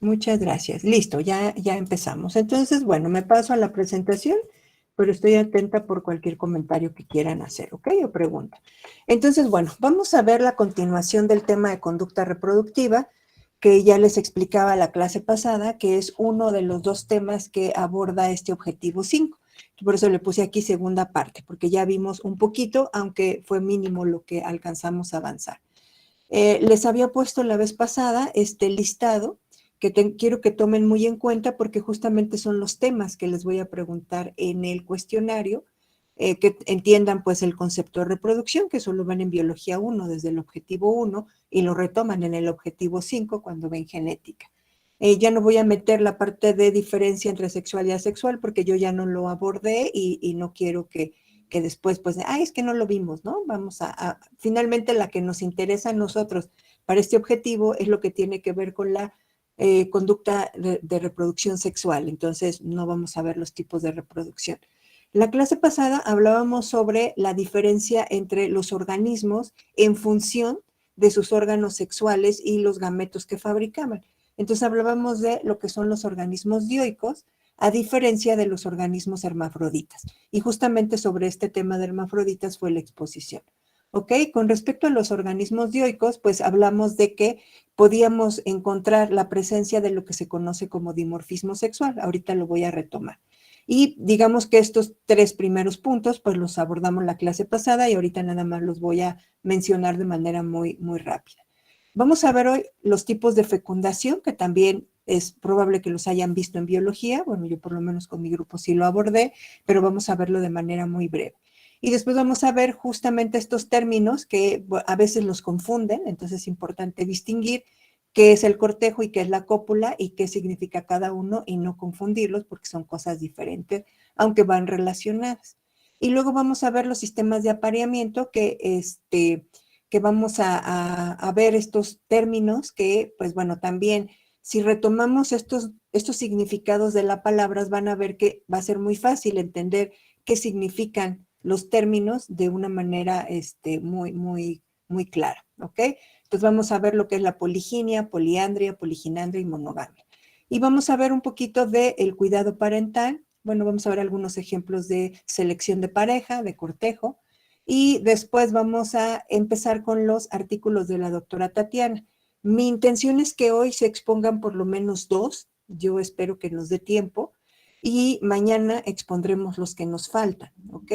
Muchas gracias. Listo, ya empezamos. Entonces, bueno, me paso a la presentación, pero estoy atenta por cualquier comentario que quieran hacer, ¿ok? O pregunta. Entonces, bueno, vamos a ver la continuación del tema de conducta reproductiva, que ya les explicaba la clase pasada, que es uno de los dos temas que aborda este objetivo 5. Por eso le puse aquí segunda parte, porque ya vimos un poquito, aunque fue mínimo lo que alcanzamos a avanzar. Les había puesto la vez pasada este listado que quiero que tomen muy en cuenta porque justamente son los temas que les voy a preguntar en el cuestionario, que entiendan pues el concepto de reproducción, que solo van en biología 1 desde el objetivo 1 y lo retoman en el objetivo 5 cuando ven genética. Ya no voy a meter la parte de diferencia entre sexual y asexual porque yo ya no lo abordé y no quiero que después, pues, es que no lo vimos, ¿no? Vamos finalmente la que nos interesa a nosotros para este objetivo es lo que tiene que ver con la conducta de reproducción sexual, entonces no vamos a ver los tipos de reproducción. La clase pasada hablábamos sobre la diferencia entre los organismos en función de sus órganos sexuales y los gametos que fabricaban. Entonces hablábamos de lo que son los organismos dioicos, a diferencia de los organismos hermafroditas. Y justamente sobre este tema de hermafroditas fue la exposición. ¿Ok? Con respecto a los organismos dioicos, pues hablamos de que podíamos encontrar la presencia de lo que se conoce como dimorfismo sexual. Ahorita lo voy a retomar. Y digamos que estos tres primeros puntos, pues los abordamos la clase pasada y ahorita nada más los voy a mencionar de manera muy, muy rápida. Vamos a ver hoy los tipos de fecundación, que también es probable que los hayan visto en biología. Bueno, yo por lo menos con mi grupo sí lo abordé, pero vamos a verlo de manera muy breve. Y después vamos a ver justamente estos términos que a veces los confunden, entonces es importante distinguir qué es el cortejo y qué es la cópula y qué significa cada uno y no confundirlos porque son cosas diferentes, aunque van relacionadas. Y luego vamos a ver los sistemas de apareamiento que vamos a ver estos términos que, pues bueno, también si retomamos estos significados de las palabras, van a ver que va a ser muy fácil entender qué significan los términos de una manera muy clara, ¿ok? Entonces vamos a ver lo que es la poliginia, poliandria, poliginandria y monogamia. Y vamos a ver un poquito del cuidado parental. Bueno, vamos a ver algunos ejemplos de selección de pareja, de cortejo, y después vamos a empezar con los artículos de la doctora Tatiana. Mi intención es que hoy se expongan por lo menos 2, yo espero que nos dé tiempo, y mañana expondremos los que nos faltan, ¿ok?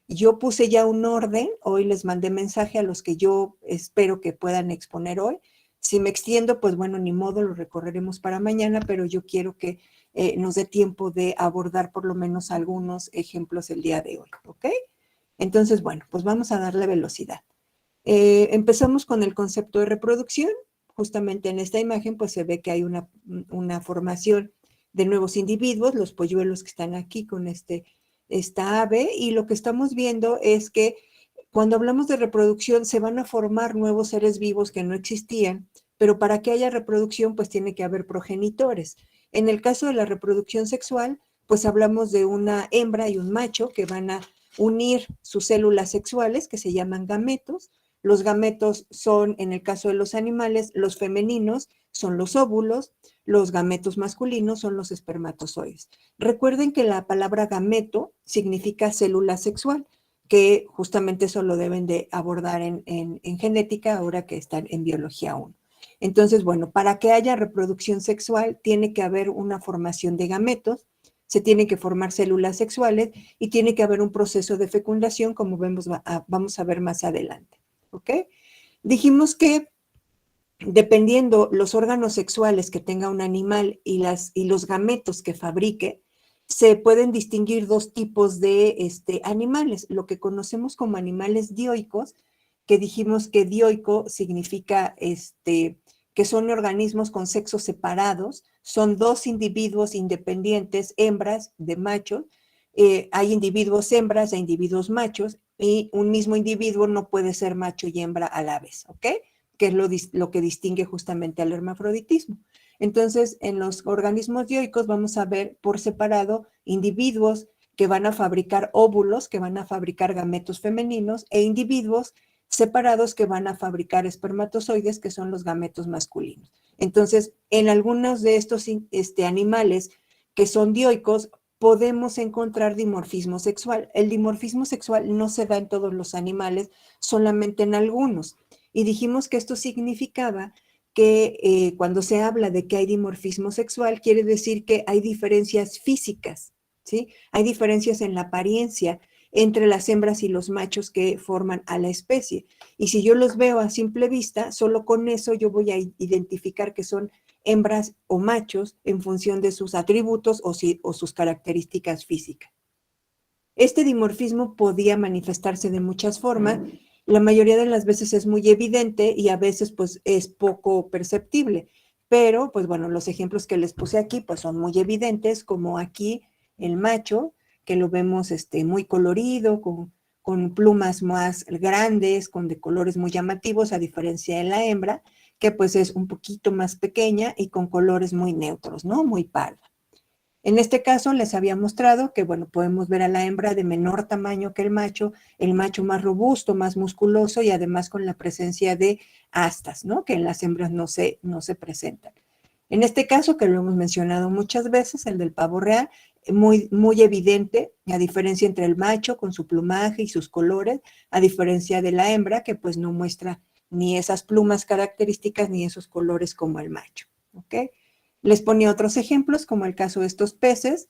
Yo puse ya un orden, hoy les mandé mensaje a los que yo espero que puedan exponer hoy. Si me extiendo, pues bueno, ni modo, lo recorreremos para mañana, pero yo quiero que nos dé tiempo de abordar por lo menos algunos ejemplos el día de hoy, ¿ok? Entonces, bueno, pues vamos a darle velocidad. Empezamos con el concepto de reproducción. Justamente en esta imagen, pues se ve que hay una formación de nuevos individuos, los polluelos que están aquí con esta ave, y lo que estamos viendo es que cuando hablamos de reproducción se van a formar nuevos seres vivos que no existían, pero para que haya reproducción, pues tiene que haber progenitores. En el caso de la reproducción sexual, pues hablamos de una hembra y un macho que van a unir sus células sexuales, que se llaman gametos. Los gametos son, en el caso de los animales, los femeninos son los óvulos, los gametos masculinos son los espermatozoides. Recuerden que la palabra gameto significa célula sexual, que justamente eso lo deben de abordar en genética ahora que están en biología 1. Entonces, bueno, para que haya reproducción sexual tiene que haber una formación de gametos, se tienen que formar células sexuales y tiene que haber un proceso de fecundación, como vamos a ver más adelante. ¿Ok? Dijimos que dependiendo los órganos sexuales que tenga un animal y los gametos que fabrique, se pueden distinguir dos tipos de animales, lo que conocemos como animales dioicos, que dijimos que dioico significa que son organismos con sexos separados, son dos individuos independientes, hembras de machos, hay individuos hembras e individuos machos, y un mismo individuo no puede ser macho y hembra a la vez, ¿ok? Que es lo que distingue justamente al hermafroditismo. Entonces, en los organismos dioicos vamos a ver por separado individuos que van a fabricar óvulos, que van a fabricar gametos femeninos, e individuos separados que van a fabricar espermatozoides, que son los gametos masculinos. Entonces, en algunos de estos animales que son dioicos, podemos encontrar dimorfismo sexual. El dimorfismo sexual no se da en todos los animales, solamente en algunos. Y dijimos que esto significaba que cuando se habla de que hay dimorfismo sexual, quiere decir que hay diferencias físicas, ¿sí? Hay diferencias en la apariencia entre las hembras y los machos que forman a la especie. Y si yo los veo a simple vista, solo con eso yo voy a identificar que son hembras o machos en función de sus atributos o sus características físicas. Este dimorfismo podía manifestarse de muchas formas. La mayoría de las veces es muy evidente y a veces pues es poco perceptible. Pero pues bueno, los ejemplos que les puse aquí pues son muy evidentes, como aquí el macho, que lo vemos muy colorido, con plumas más grandes, con de colores muy llamativos, a diferencia de la hembra, que pues es un poquito más pequeña y con colores muy neutros, ¿no? Muy parda. En este caso les había mostrado que, bueno, podemos ver a la hembra de menor tamaño que el macho más robusto, más musculoso y además con la presencia de astas, ¿no? Que en las hembras no se presentan. En este caso, que lo hemos mencionado muchas veces, el del pavo real, muy, muy evidente, a diferencia entre el macho con su plumaje y sus colores, a diferencia de la hembra, que pues no muestra ni esas plumas características ni esos colores como el macho, ¿ok? Les ponía otros ejemplos, como el caso de estos peces.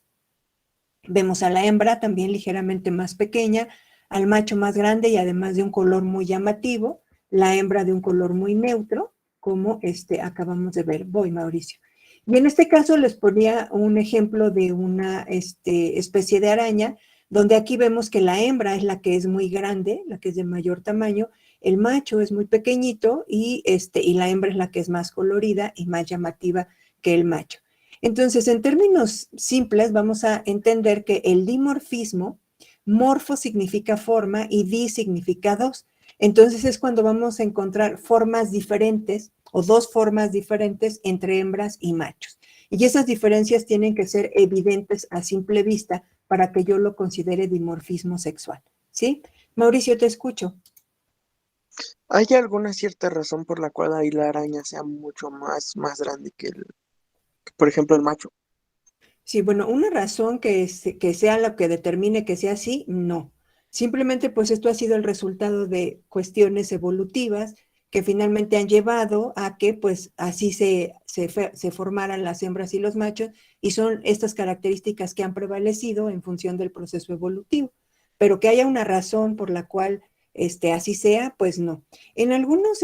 Vemos a la hembra también ligeramente más pequeña, al macho más grande y además de un color muy llamativo, la hembra de un color muy neutro, como acabamos de ver. Voy, Mauricio. Y en este caso les ponía un ejemplo de una especie de araña, donde aquí vemos que la hembra es la que es muy grande, la que es de mayor tamaño, el macho es muy pequeñito y la hembra es la que es más colorida y más llamativa que el macho. Entonces, en términos simples, vamos a entender que el dimorfismo, morfo significa forma y di significa dos. Entonces es cuando vamos a encontrar formas diferentes o dos formas diferentes entre hembras y machos. Y esas diferencias tienen que ser evidentes a simple vista para que yo lo considere dimorfismo sexual. ¿Sí? Mauricio, te escucho. ¿Hay alguna cierta razón por la cual ahí la araña sea mucho más grande que, por ejemplo, el macho? Sí, bueno, una razón que sea lo que determine que sea así, no. Simplemente, pues esto ha sido el resultado de cuestiones evolutivas que finalmente han llevado a que, pues, así se formaran las hembras y los machos, y son estas características que han prevalecido en función del proceso evolutivo. Pero que haya una razón por la cual así sea, pues no. En algunas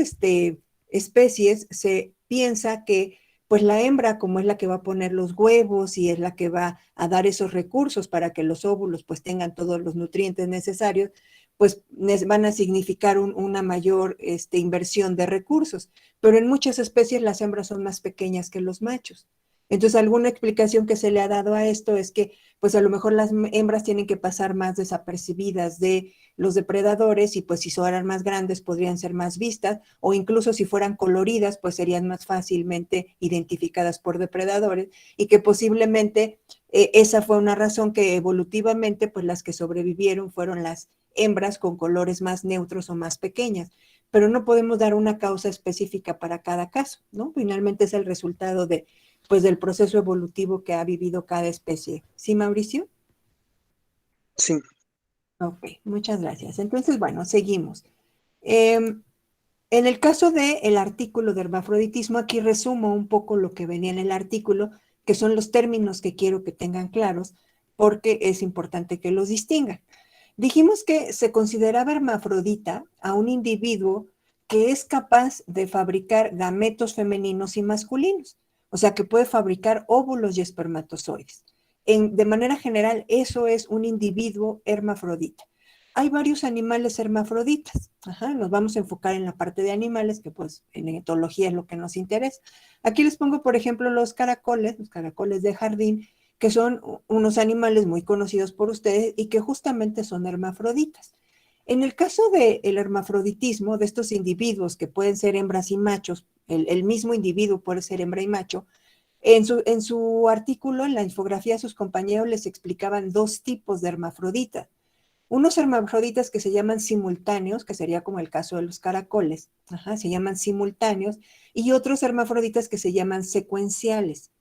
especies se piensa que pues la hembra, como es la que va a poner los huevos y es la que va a dar esos recursos para que los óvulos pues tengan todos los nutrientes necesarios, pues van a significar una mayor inversión de recursos. Pero en muchas especies las hembras son más pequeñas que los machos. Entonces, alguna explicación que se le ha dado a esto es que, pues a lo mejor las hembras tienen que pasar más desapercibidas de los depredadores y pues si fueran más grandes podrían ser más vistas o incluso si fueran coloridas pues serían más fácilmente identificadas por depredadores y que posiblemente esa fue una razón que evolutivamente pues las que sobrevivieron fueron las hembras con colores más neutros o más pequeñas, pero no podemos dar una causa específica para cada caso, ¿no? Finalmente es el resultado pues del proceso evolutivo que ha vivido cada especie. ¿Sí, Mauricio? Sí, Ok, muchas gracias. Entonces, bueno, seguimos. En el caso del artículo de hermafroditismo, aquí resumo un poco lo que venía en el artículo, que son los términos que quiero que tengan claros, porque es importante que los distingan. Dijimos que se consideraba hermafrodita a un individuo que es capaz de fabricar gametos femeninos y masculinos, o sea, que puede fabricar óvulos y espermatozoides. De manera general, eso es un individuo hermafrodita. Hay varios animales hermafroditas. Ajá, nos vamos a enfocar en la parte de animales, que pues en etología es lo que nos interesa. Aquí les pongo, por ejemplo, los caracoles de jardín, que son unos animales muy conocidos por ustedes y que justamente son hermafroditas. En el caso del hermafroditismo, de estos individuos que pueden ser hembras y machos, el mismo individuo puede ser hembra y macho, en su artículo, en la infografía, sus compañeros les explicaban dos tipos de hermafroditas. unos hermafroditas que se llaman simultáneos, que sería como el caso de los caracoles, se llaman simultáneos, y otros hermafroditas que se llaman secuenciales.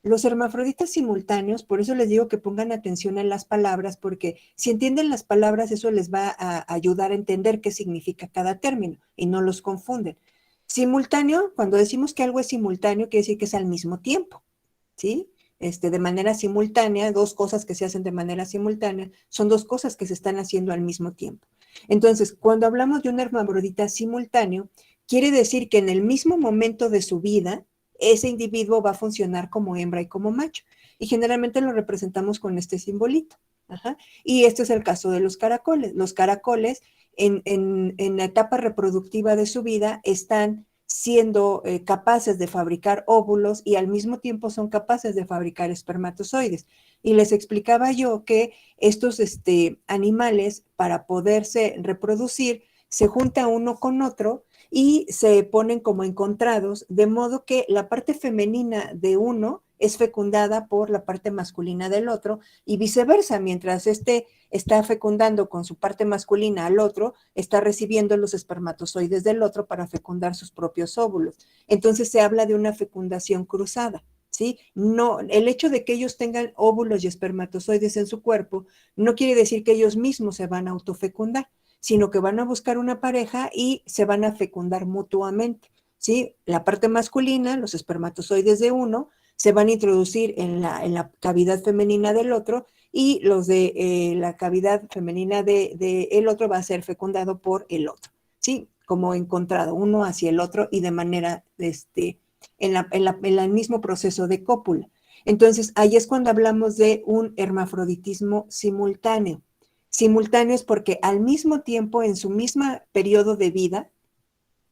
Los hermafroditas simultáneos, por eso les digo que pongan atención en las palabras, porque si entienden las palabras, eso les va a ayudar a entender qué significa cada término y no los confunden. Simultáneo, cuando decimos que algo es simultáneo, quiere decir que es al mismo tiempo, ¿sí? De manera simultánea, dos cosas que se hacen de manera simultánea, son dos cosas que se están haciendo al mismo tiempo. Entonces, cuando hablamos de un hermafrodita simultáneo, quiere decir que en el mismo momento de su vida, ese individuo va a funcionar como hembra y como macho. Y generalmente lo representamos con este simbolito. Y este es el caso de los caracoles. Los caracoles en la etapa reproductiva de su vida están siendo capaces de fabricar óvulos y al mismo tiempo son capaces de fabricar espermatozoides. Y les explicaba yo que estos animales, para poderse reproducir, se junta uno con otro y se ponen como encontrados, de modo que la parte femenina de uno es fecundada por la parte masculina del otro y viceversa, mientras está fecundando con su parte masculina al otro, está recibiendo los espermatozoides del otro para fecundar sus propios óvulos. Entonces se habla de una fecundación cruzada. ¿Sí? No, el hecho de que ellos tengan óvulos y espermatozoides en su cuerpo no quiere decir que ellos mismos se van a autofecundar, sino que van a buscar una pareja y se van a fecundar mutuamente. ¿Sí? La parte masculina, los espermatozoides de uno, se van a introducir en la cavidad femenina del otro y los de la cavidad femenina del otro va a ser fecundado por el otro, ¿sí? Como encontrado uno hacia el otro y de manera, en el mismo proceso de cópula. Entonces, ahí es cuando hablamos de un hermafroditismo simultáneo. Simultáneo es porque al mismo tiempo, en su mismo periodo de vida,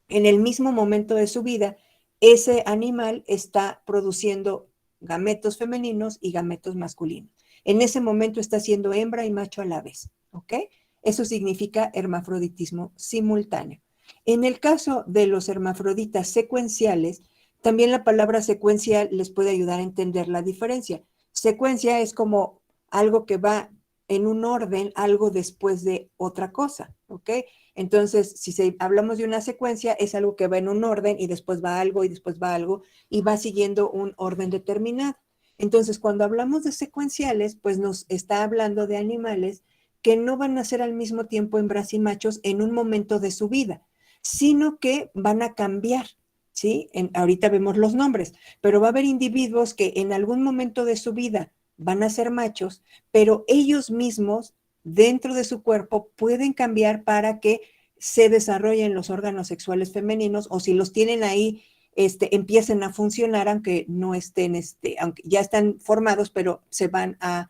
en el mismo momento de su vida, ese animal está produciendo gametos femeninos y gametos masculinos. En ese momento está siendo hembra y macho a la vez, ¿ok? Eso significa hermafroditismo simultáneo. En el caso de los hermafroditas secuenciales, también la palabra secuencial les puede ayudar a entender la diferencia. Secuencia es como algo que va en un orden, algo después de otra cosa, ¿ok? Entonces, si hablamos de una secuencia, es algo que va en un orden y después va algo y después va algo y va siguiendo un orden determinado. Entonces, cuando hablamos de secuenciales, pues nos está hablando de animales que no van a ser al mismo tiempo hembras y machos en un momento de su vida, sino que van a cambiar, ¿sí? Ahorita vemos los nombres, pero va a haber individuos que en algún momento de su vida van a ser machos, pero ellos mismos dentro de su cuerpo pueden cambiar para que se desarrollen los órganos sexuales femeninos o si los tienen ahí, empiecen a funcionar aunque no estén, aunque ya están formados, pero se van a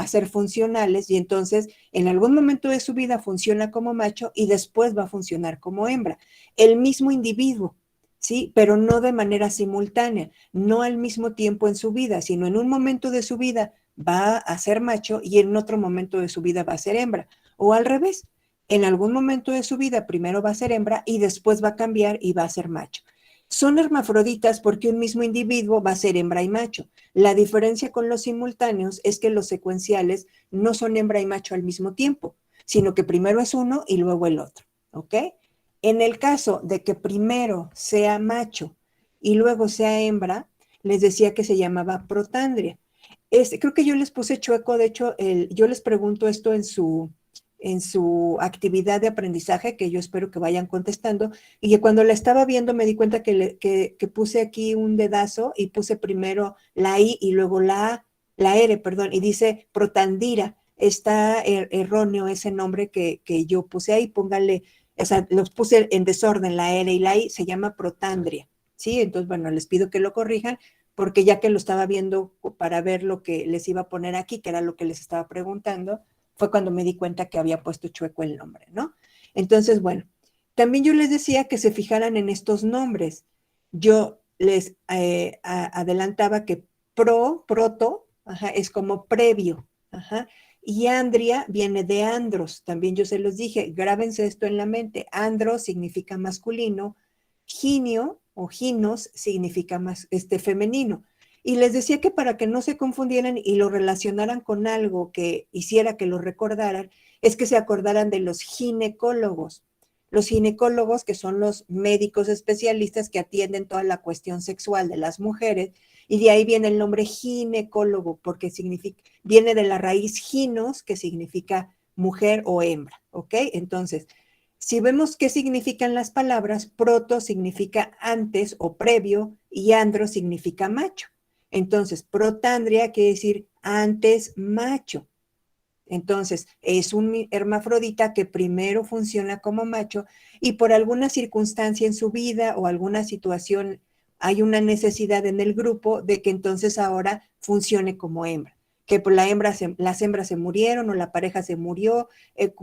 ser funcionales y entonces en algún momento de su vida funciona como macho y después va a funcionar como hembra. El mismo individuo, ¿sí? Pero no de manera simultánea, no al mismo tiempo en su vida, sino en un momento de su vida va a ser macho y en otro momento de su vida va a ser hembra. O al revés, en algún momento de su vida primero va a ser hembra y después va a cambiar y va a ser macho. Son hermafroditas porque un mismo individuo va a ser hembra y macho. La diferencia con los simultáneos es que los secuenciales no son hembra y macho al mismo tiempo, sino que primero es uno y luego el otro. ¿Ok? En el caso de que primero sea macho y luego sea hembra, les decía que se llamaba protandria. Creo que yo les puse chueco, de hecho, yo les pregunto esto en su actividad de aprendizaje, que yo espero que vayan contestando, y que cuando la estaba viendo me di cuenta que puse aquí un dedazo y puse primero la I y luego la R, perdón, y dice protandira. Está erróneo ese nombre que yo puse ahí, pónganle, o sea, los puse en desorden, la R y la I, se llama protandria, ¿sí? Entonces, bueno, les pido que lo corrijan, porque ya que lo estaba viendo para ver lo que les iba a poner aquí, que era lo que les estaba preguntando, fue cuando me di cuenta que había puesto chueco el nombre, ¿no? Entonces, bueno, también yo les decía que se fijaran en estos nombres. Yo les adelantaba que proto, es como previo, y andria viene de andros, también yo se los dije, grábense esto en la mente, andro significa masculino, ginio o ginos significa más femenino. Y les decía que para que no se confundieran y lo relacionaran con algo que hiciera que lo recordaran, es que se acordaran de los ginecólogos. Los ginecólogos, que son los médicos especialistas que atienden toda la cuestión sexual de las mujeres, y de ahí viene el nombre ginecólogo, porque viene de la raíz ginos, que significa mujer o hembra, ¿ok? Entonces, si vemos qué significan las palabras, proto significa antes o previo y andro significa macho. Entonces, protandria quiere decir antes macho. Entonces, es un hermafrodita que primero funciona como macho y por alguna circunstancia en su vida o alguna situación hay una necesidad en el grupo de que entonces ahora funcione como hembra. Que por las hembras se murieron o la pareja se murió,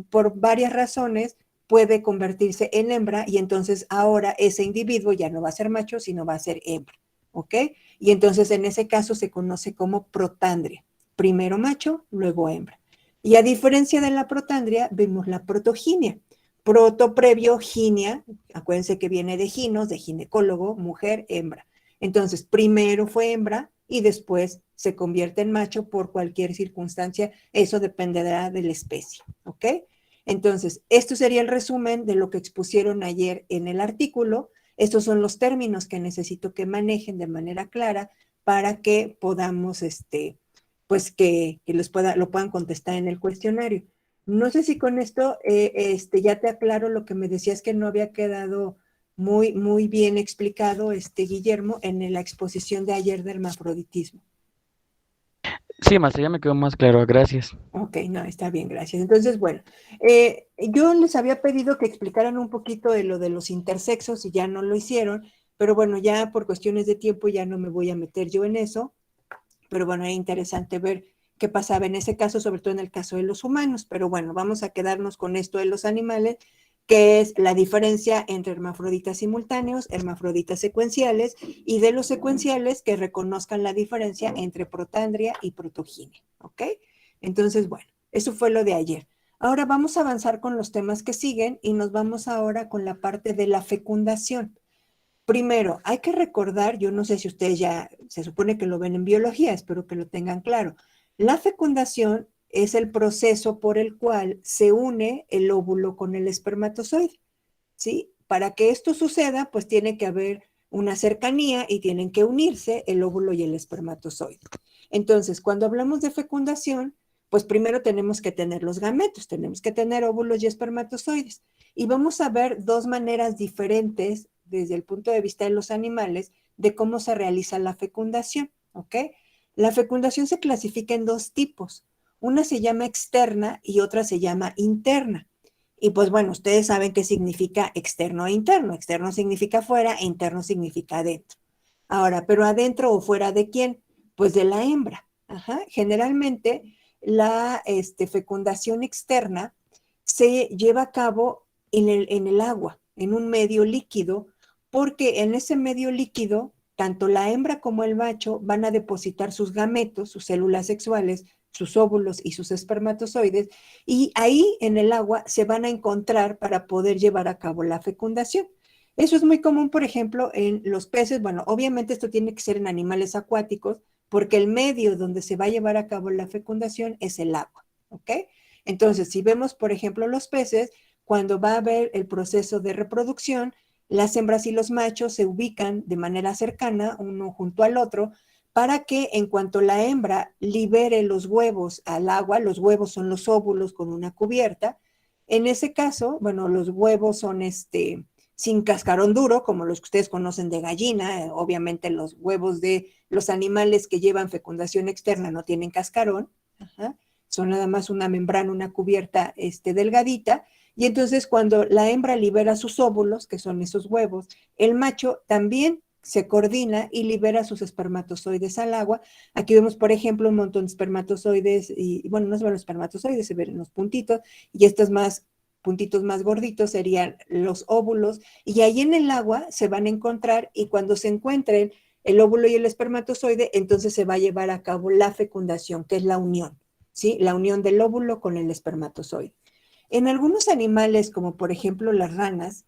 por varias razones puede convertirse en hembra y entonces ahora ese individuo ya no va a ser macho, sino va a ser hembra. ¿Ok? Y entonces en ese caso se conoce como protandria. Primero macho, luego hembra. Y a diferencia de la protandria, vemos la protoginia. Proto previo, ginia, acuérdense que viene de ginos, de ginecólogo, mujer, hembra. Entonces, primero fue hembra y después se convierte en macho por cualquier circunstancia. Eso dependerá de la especie, ¿ok? Entonces, esto sería el resumen de lo que expusieron ayer en el artículo. Estos son los términos que necesito que manejen de manera clara para que podamos, pues lo puedan contestar en el cuestionario. No sé si con esto ya te aclaro lo que me decías que no había quedado muy bien explicado, Guillermo, en la exposición de ayer del hermafroditismo. Sí, maestra, ya me quedó más claro, gracias. Ok, no, está bien, gracias. Entonces, bueno, yo les había pedido que explicaran un poquito de lo de los intersexos y ya no lo hicieron, pero bueno, ya por cuestiones de tiempo ya no me voy a meter yo en eso, pero bueno, es interesante ver qué pasaba en ese caso, sobre todo en el caso de los humanos, pero bueno, vamos a quedarnos con esto de los animales, que es la diferencia entre hermafroditas simultáneos, hermafroditas secuenciales, y de los secuenciales que reconozcan la diferencia entre protandria y protoginia, ¿ok? Entonces, bueno, eso fue lo de ayer. Ahora vamos a avanzar con los temas que siguen y nos vamos ahora con la parte de la fecundación. Primero, hay que recordar, yo no sé si ustedes ya se supone que lo ven en biología, espero que lo tengan claro. La fecundación es el proceso por el cual se une el óvulo con el espermatozoide, ¿sí? Para que esto suceda, pues tiene que haber una cercanía y tienen que unirse el óvulo y el espermatozoide. Entonces, cuando hablamos de fecundación, pues primero tenemos que tener los gametos, tenemos que tener óvulos y espermatozoides. Y vamos a ver dos maneras diferentes desde el punto de vista de los animales de cómo se realiza la fecundación, ¿ok? La fecundación se clasifica en dos tipos. Una se llama externa y otra se llama interna. Y pues bueno, ustedes saben qué significa externo e interno. Externo significa fuera e interno significa adentro. Ahora, pero adentro o fuera de quién? Pues de la hembra. Ajá. Generalmente la fecundación externa se lleva a cabo en el agua, en un medio líquido, porque en ese medio líquido, tanto la hembra como el macho van a depositar sus gametos, sus células sexuales, sus óvulos y sus espermatozoides, y ahí en el agua se van a encontrar para poder llevar a cabo la fecundación. Eso es muy común, por ejemplo, en los peces. Bueno, obviamente esto tiene que ser en animales acuáticos, porque el medio donde se va a llevar a cabo la fecundación es el agua, ¿ok? Entonces, si vemos, por ejemplo, los peces, cuando va a haber el proceso de reproducción, las hembras y los machos se ubican de manera cercana, uno junto al otro, para que en cuanto la hembra libere los huevos al agua, los huevos son los óvulos con una cubierta, en ese caso, bueno, los huevos son sin cascarón duro, como los que ustedes conocen de gallina, obviamente los huevos de los animales que llevan fecundación externa no tienen cascarón, ajá, son nada más una membrana, una cubierta delgadita, y entonces cuando la hembra libera sus óvulos, que son esos huevos, el macho también se coordina y libera sus espermatozoides al agua. Aquí vemos, por ejemplo, un montón de espermatozoides, y bueno, no se ven los espermatozoides, se ven los puntitos, y estos puntitos más gorditos serían los óvulos, y ahí en el agua se van a encontrar, y cuando se encuentren el óvulo y el espermatozoide, entonces se va a llevar a cabo la fecundación, que es la unión, ¿sí? La unión del óvulo con el espermatozoide. En algunos animales, como por ejemplo las ranas,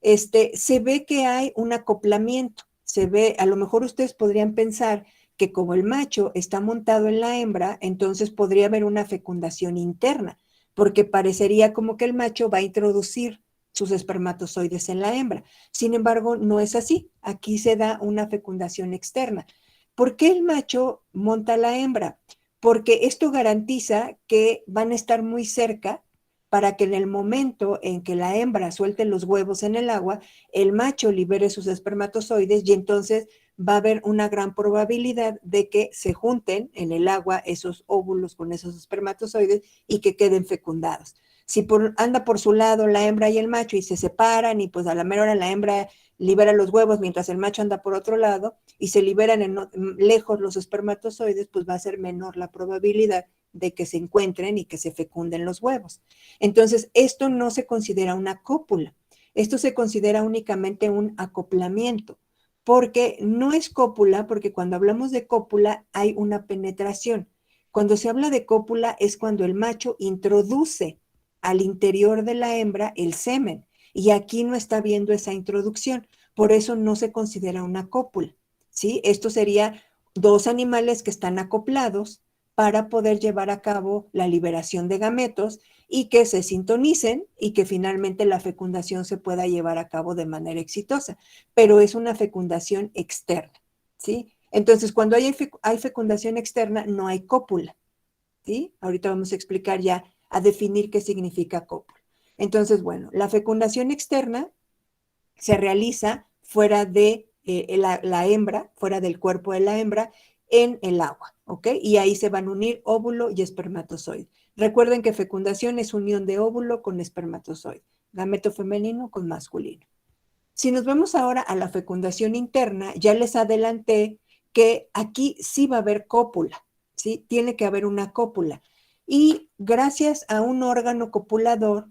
se ve que hay un acoplamiento. Se ve, a lo mejor ustedes podrían pensar que como el macho está montado en la hembra, entonces podría haber una fecundación interna. porque parecería como que el macho va a introducir sus espermatozoides en la hembra. Sin embargo, no es así. Aquí se da una fecundación externa. ¿Por qué el macho monta a la hembra? Porque esto garantiza que van a estar muy cerca para que en el momento en que la hembra suelte los huevos en el agua, el macho libere sus espermatozoides y entonces va a haber una gran probabilidad de que se junten en el agua esos óvulos con esos espermatozoides y que queden fecundados. Si anda por su lado la hembra y el macho y se separan y pues a la mera hora la hembra libera los huevos mientras el macho anda por otro lado y se liberan lejos los espermatozoides, pues va a ser menor la probabilidad de que se encuentren y que se fecunden los huevos. Entonces, esto no se considera una cópula, esto se considera únicamente un acoplamiento, porque no es cópula, porque cuando hablamos de cópula hay una penetración. Cuando se habla de cópula es cuando el macho introduce al interior de la hembra el semen, y aquí no está viendo esa introducción, por eso no se considera una cópula, ¿sí? Esto sería dos animales que están acoplados para poder llevar a cabo la liberación de gametos y que se sintonicen y que finalmente la fecundación se pueda llevar a cabo de manera exitosa, pero es una fecundación externa, ¿sí? Entonces, cuando hay fecundación externa, no hay cópula, ¿sí? Ahorita vamos a explicar ya, a definir qué significa cópula. Entonces, bueno, la fecundación externa se realiza fuera de la hembra, fuera del cuerpo de la hembra, en el agua, ¿ok? Y ahí se van a unir óvulo y espermatozoide. Recuerden que fecundación es unión de óvulo con espermatozoide, gameto femenino con masculino. Si nos vemos ahora a la fecundación interna, ya les adelanté que aquí sí va a haber cópula, ¿sí? Tiene que haber una cópula. Y gracias a un órgano copulador,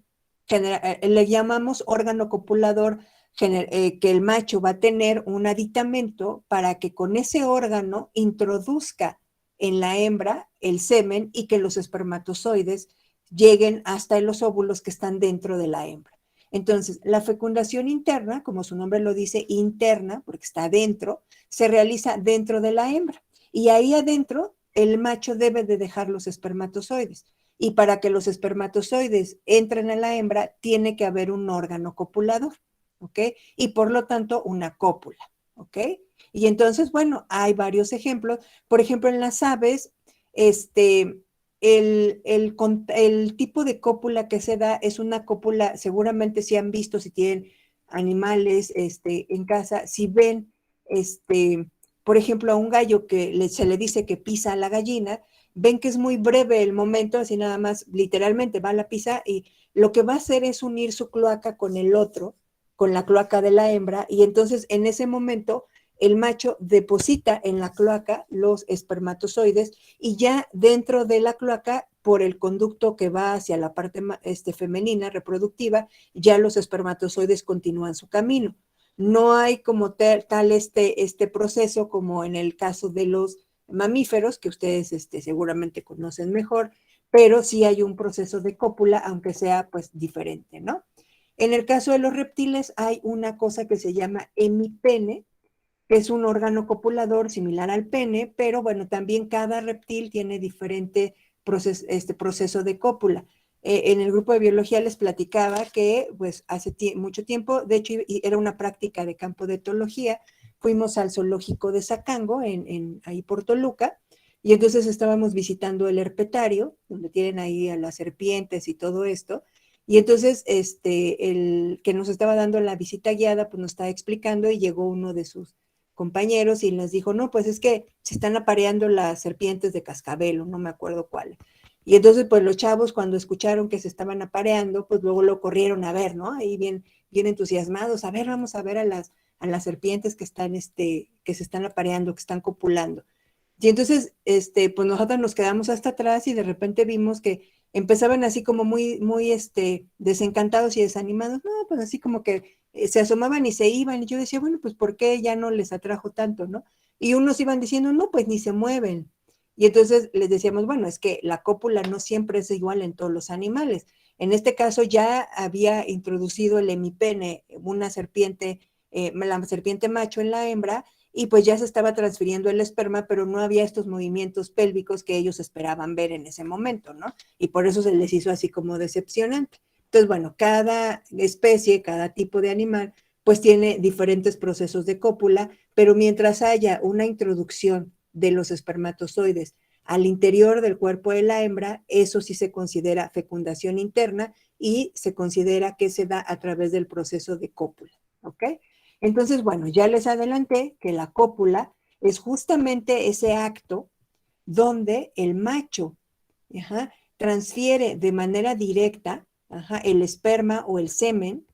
le llamamos órgano copulador, que el macho va a tener un aditamento para que con ese órgano introduzca en la hembra el semen y que los espermatozoides lleguen hasta los óvulos que están dentro de la hembra. Entonces, la fecundación interna, como su nombre lo dice, interna, porque está adentro, se realiza dentro de la hembra. Y ahí adentro, el macho debe de dejar los espermatozoides. Y para que los espermatozoides entren a la hembra, tiene que haber un órgano copulador, ¿ok? Y por lo tanto, una cópula, ¿ok? Y entonces, bueno, hay varios ejemplos. Por ejemplo, en las aves, el tipo de cópula que se da es una cópula, seguramente si han visto, si tienen animales en casa, si ven, por ejemplo, a un gallo que se le dice que pisa a la gallina, ven que es muy breve el momento, así nada más, literalmente va a la pisa y lo que va a hacer es unir su cloaca con el otro, con la cloaca de la hembra, y entonces en ese momento el macho deposita en la cloaca los espermatozoides y ya dentro de la cloaca, por el conducto que va hacia la parte femenina, reproductiva, ya los espermatozoides continúan su camino. No hay como tal este proceso como en el caso de los mamíferos, que ustedes seguramente conocen mejor, pero sí hay un proceso de cópula, aunque sea pues diferente, ¿no? En el caso de los reptiles hay una cosa que se llama hemipene, que es un órgano copulador similar al pene, pero bueno, también cada reptil tiene diferente proceso de cópula. En el grupo de biología les platicaba que pues hace mucho tiempo, de hecho era una práctica de campo de etología, fuimos al zoológico de Zacango, ahí por Toluca, y entonces estábamos visitando el herpetario, donde tienen ahí a las serpientes y todo esto, y entonces el que nos estaba dando la visita guiada, pues nos estaba explicando y llegó uno de sus compañeros y les dijo, no, pues es que se están apareando las serpientes de cascabel, no me acuerdo cuál. Y entonces, pues los chavos cuando escucharon que se estaban apareando, pues luego lo corrieron a ver, ¿no? Ahí bien entusiasmados, a ver, vamos a ver a las serpientes que están, que se están apareando, que están copulando. Y entonces, pues nosotros nos quedamos hasta atrás y de repente vimos que empezaban así como muy, muy, desencantados y desanimados, no, pues así como que se asomaban y se iban, y yo decía, bueno, pues ¿por qué ya no les atrajo tanto, no? Y unos iban diciendo, no, pues ni se mueven. Y entonces les decíamos, bueno, es que la cópula no siempre es igual en todos los animales. En este caso ya había introducido el hemipene, una serpiente, la serpiente macho en la hembra, y pues ya se estaba transfiriendo el esperma, pero no había estos movimientos pélvicos que ellos esperaban ver en ese momento, ¿no? Y por eso se les hizo así como decepcionante. Entonces, bueno, cada especie, cada tipo de animal, pues tiene diferentes procesos de cópula, pero mientras haya una introducción de los espermatozoides al interior del cuerpo de la hembra, eso sí se considera fecundación interna y se considera que se da a través del proceso de cópula, ¿ok? Entonces, bueno, ya les adelanté que la cópula es justamente ese acto donde el macho transfiere de manera directa el esperma o el semen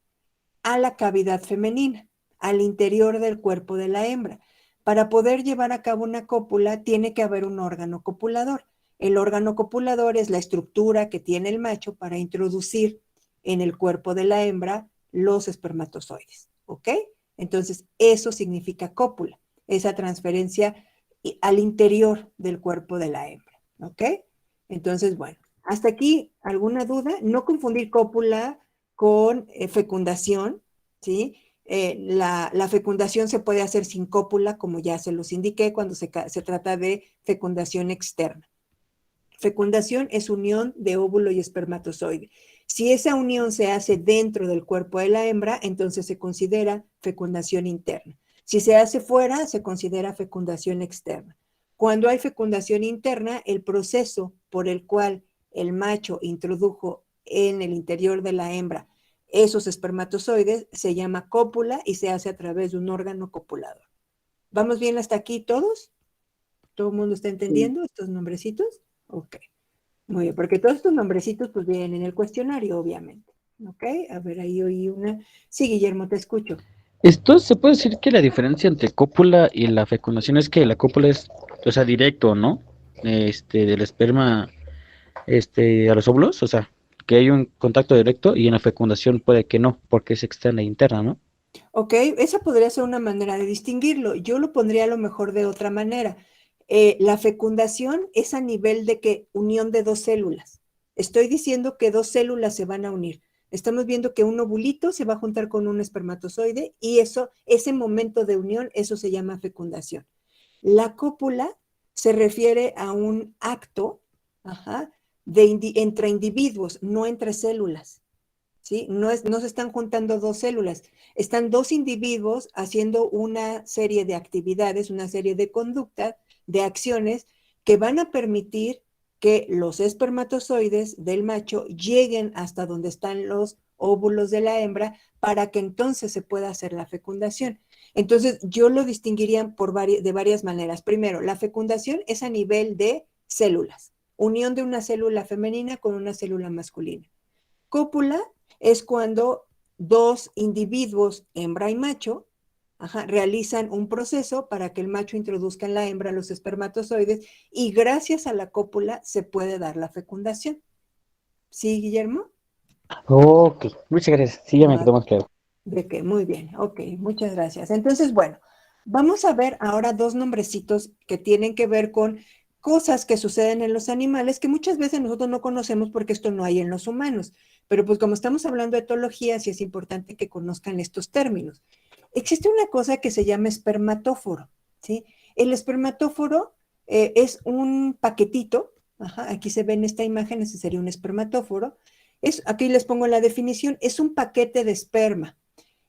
a la cavidad femenina, al interior del cuerpo de la hembra. Para poder llevar a cabo una cópula tiene que haber un órgano copulador. El órgano copulador es la estructura que tiene el macho para introducir en el cuerpo de la hembra los espermatozoides, ¿ok? Entonces, eso significa cópula, esa transferencia al interior del cuerpo de la hembra, ¿ok? Entonces, bueno, hasta aquí, ¿alguna duda? No confundir cópula con fecundación, ¿sí? La fecundación se puede hacer sin cópula, como ya se los indiqué, cuando se trata de fecundación externa. Fecundación es unión de óvulo y espermatozoide. Si esa unión se hace dentro del cuerpo de la hembra, entonces se considera fecundación interna. Si se hace fuera, se considera fecundación externa. Cuando hay fecundación interna, el proceso por el cual el macho introdujo en el interior de la hembra esos espermatozoides se llama cópula y se hace a través de un órgano copulador. ¿Vamos bien hasta aquí todos? ¿Todo el mundo está entendiendo estos nombrecitos? Ok. Muy bien, porque todos estos nombrecitos pues vienen en el cuestionario, obviamente. ¿Ok? A ver, ahí oí una. Sí, Guillermo, te escucho. Esto se puede decir que la diferencia entre cópula y la fecundación es que la cópula es, o sea, directo, ¿no? Del esperma, a los óvulos, o sea, que hay un contacto directo y en la fecundación puede que no, porque es externa e interna, ¿no? Ok, esa podría ser una manera de distinguirlo. Yo lo pondría a lo mejor de otra manera. La fecundación es a nivel de que unión de dos células. Estoy diciendo que dos células se van a unir. Estamos viendo que un ovulito se va a juntar con un espermatozoide y eso, ese momento de unión, eso se llama fecundación. La cópula se refiere a un acto entre individuos, no entre células. ¿Sí? No se están juntando dos células, están dos individuos haciendo una serie de actividades, una serie de conductas, de acciones que van a permitir que los espermatozoides del macho lleguen hasta donde están los óvulos de la hembra para que entonces se pueda hacer la fecundación. Entonces, yo lo distinguiría de varias maneras. Primero, la fecundación es a nivel de células, unión de una célula femenina con una célula masculina. Cópula es cuando dos individuos, hembra y macho, realizan un proceso para que el macho introduzca en la hembra los espermatozoides y gracias a la cópula se puede dar la fecundación. ¿Sí, Guillermo? Ok, muchas gracias. Sí, ya me quedó más claro. De que muy bien, ok, muchas gracias. Entonces, bueno, vamos a ver ahora dos nombrecitos que tienen que ver con cosas que suceden en los animales que muchas veces nosotros no conocemos porque esto no hay en los humanos. Pero pues como estamos hablando de etología, sí es importante que conozcan estos términos. Existe una cosa que se llama espermatóforo, ¿sí? El espermatóforo es un paquetito, aquí se ve en esta imagen, ese sería un espermatóforo. Aquí les pongo la definición, es un paquete de esperma.